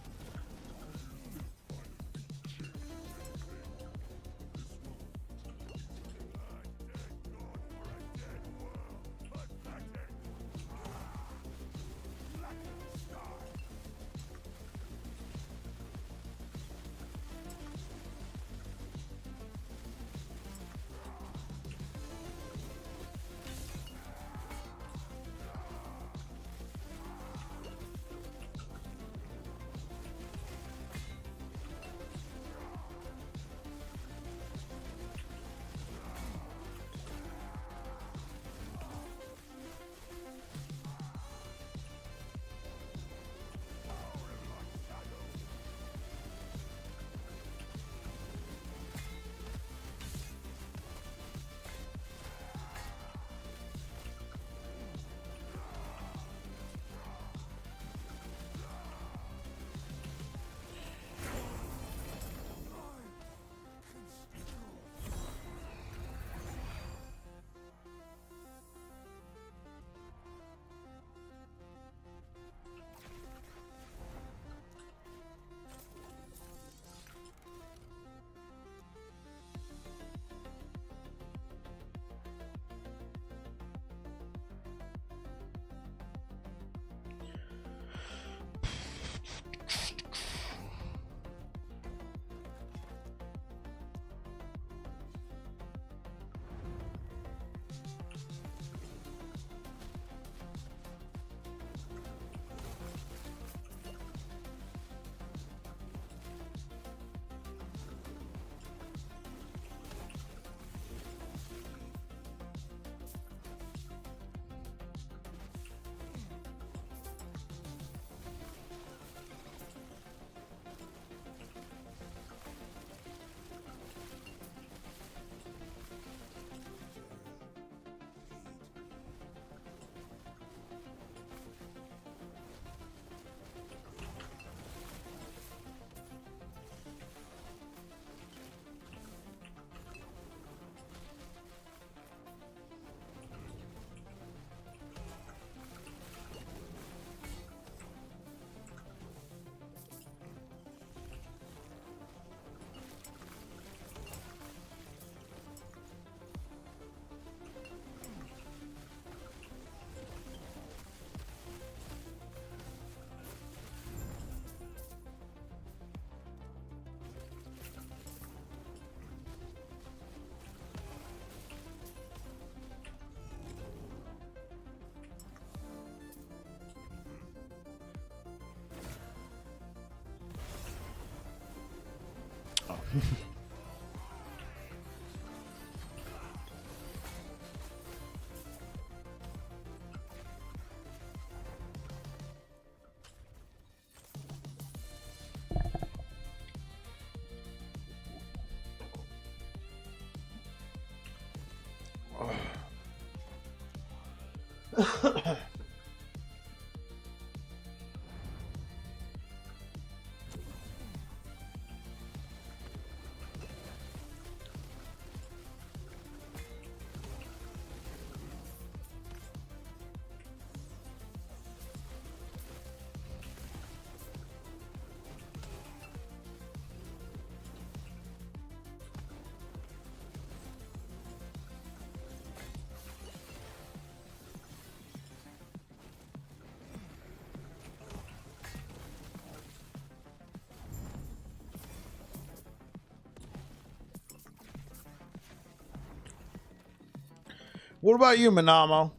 What about you, Manamo?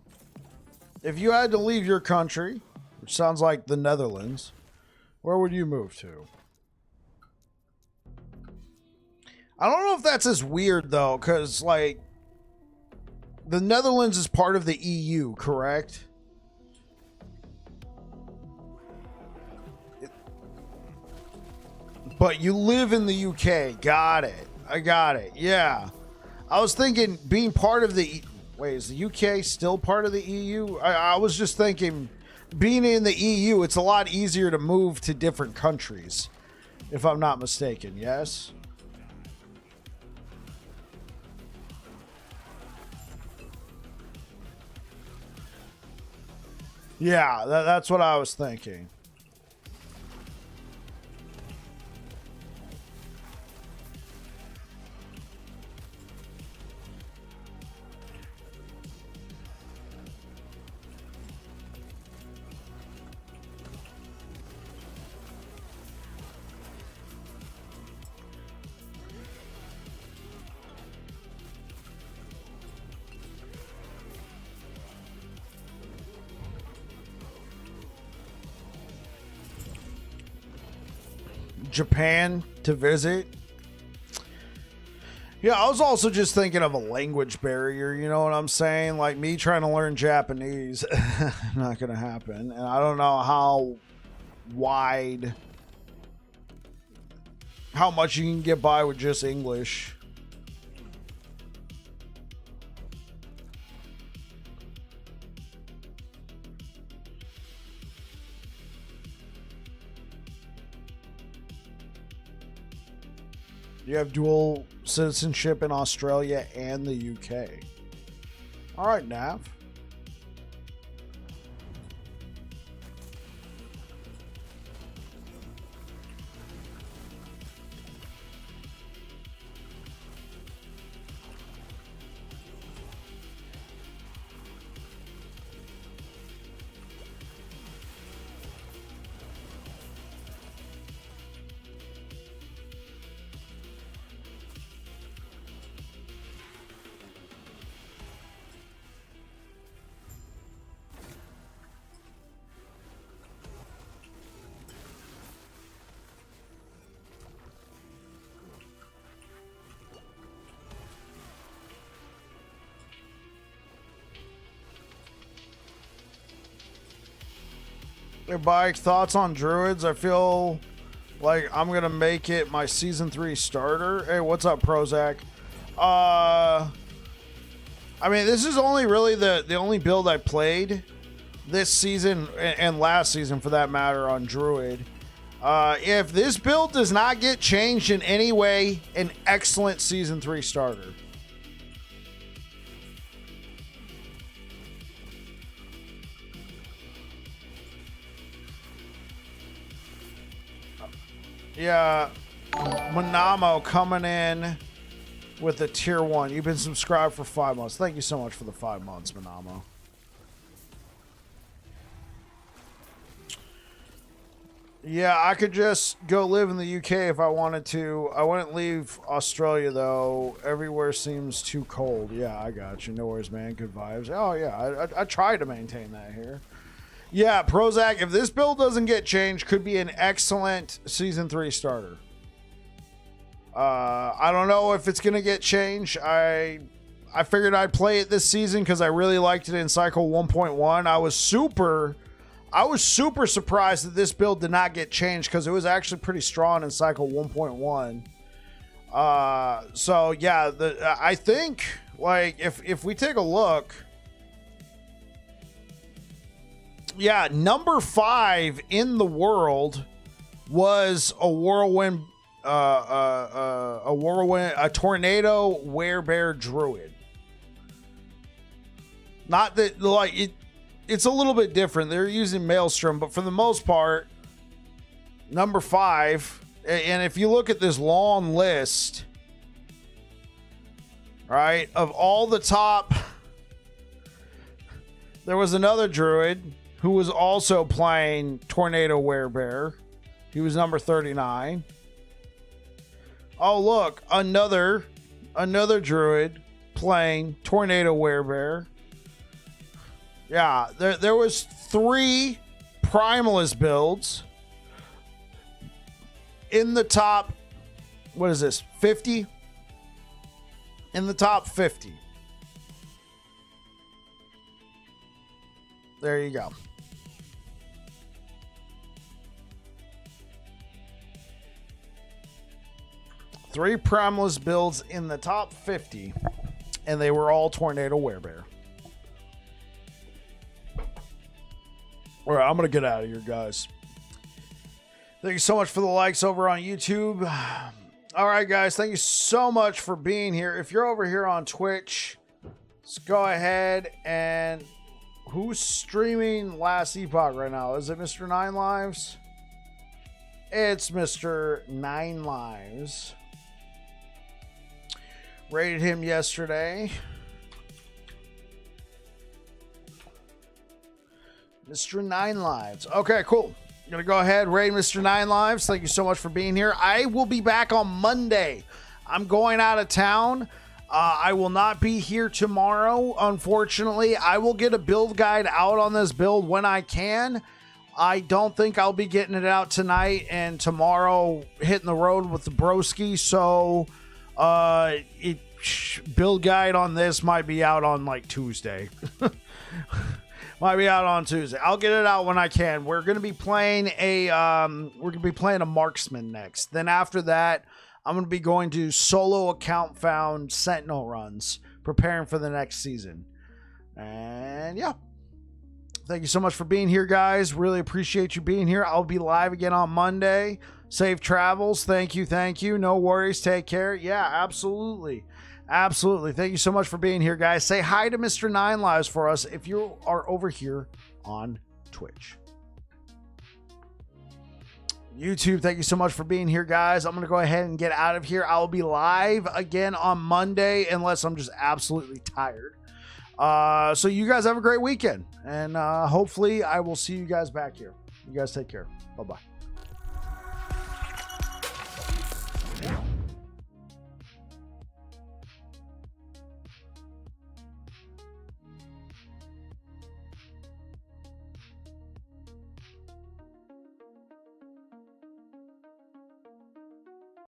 If you had to leave your country, which sounds like the Netherlands, where would you move to? I don't know if that's as weird, though, because, like, the Netherlands is part of the EU, correct? But you live in the UK. Got it. I got it. Yeah. I was thinking being part of the... Wait, is the UK still part of the EU? I was just thinking, being in the EU, it's a lot easier to move to different countries, if I'm not mistaken, yes? Yeah, that's what I was thinking. Japan to visit. Yeah, I was also just thinking of a language barrier, you know what I'm saying? Like me trying to learn Japanese, not gonna happen. And I don't know how wide, how much you can get by with just English. You have dual citizenship in Australia and the UK. All right, Nav. Hey, Bike, thoughts on Druids? I feel like I'm going to make it my Season 3 starter. Hey, what's up, Prozac? I mean, this is only really the only build I played this season and last season, for that matter, on Druid. If this build does not get changed in any way, an excellent Season 3 starter. Yeah, Manamo coming in with a tier 1. You've been subscribed for 5 months. Thank you so much for the 5 months, Manamo. Yeah, I could just go live in the UK if I wanted to. I wouldn't leave Australia, though. Everywhere seems too cold. Yeah, I got you. No worries, man. Good vibes. Oh, yeah, I try to maintain that here. Yeah, Prozac, if this build doesn't get changed, could be an excellent Season 3 starter. I don't know if it's gonna get changed. I figured I'd play it this season because I really liked it in cycle 1.1. I was super surprised that this build did not get changed because it was actually pretty strong in cycle 1.1. So yeah, I think like if we take a look, yeah, number 5 in the world was a whirlwind, a tornado werebear druid. Not that like it's a little bit different. They're using maelstrom, but for the most part, number 5. And if you look at this long list, right, of all the top, there was another druid who was also playing Tornado Werebear. He was number 39. Oh, look, another druid playing Tornado Werebear. Yeah, there was 3 Primalist builds in the top, what is this, 50? In the top 50. There you go. Three Primalist builds in the top 50, and they were all Tornado Werebear. All right, I'm going to get out of here, guys. Thank you so much for the likes over on YouTube. All right, guys, thank you so much for being here. If you're over here on Twitch, let's go ahead and... Who's streaming Last Epoch right now? Is it Mr. 9 Lives? It's Mr. 9 Lives. Rated him yesterday. Mr. 9 Lives. Okay, cool. I'm going to go ahead and rate Mr. 9 Lives. Thank you so much for being here. I will be back on Monday. I'm going out of town. I will not be here tomorrow, unfortunately. I will get a build guide out on this build when I can. I don't think I'll be getting it out tonight and tomorrow hitting the road with the broski. So build guide on this might be out on like Tuesday. Might be out on Tuesday. I'll get it out when I can. We're gonna be playing a marksman next. Then after that, I'm going to be going to solo account found Sentinel runs, preparing for the next season. And yeah, thank you so much for being here, guys. Really appreciate you being here. I'll be live again on Monday. Safe travels. Thank you. Thank you. No worries. Take care. Yeah, absolutely. Absolutely. Thank you so much for being here, guys. Say hi to Mr. 9 Lives for us if you are over here on Twitch. YouTube, thank you so much for being here, guys. I'm going to go ahead and get out of here. I'll be live again on Monday unless I'm just absolutely tired. So you guys have a great weekend. And hopefully I will see you guys back here. You guys take care. Bye-bye.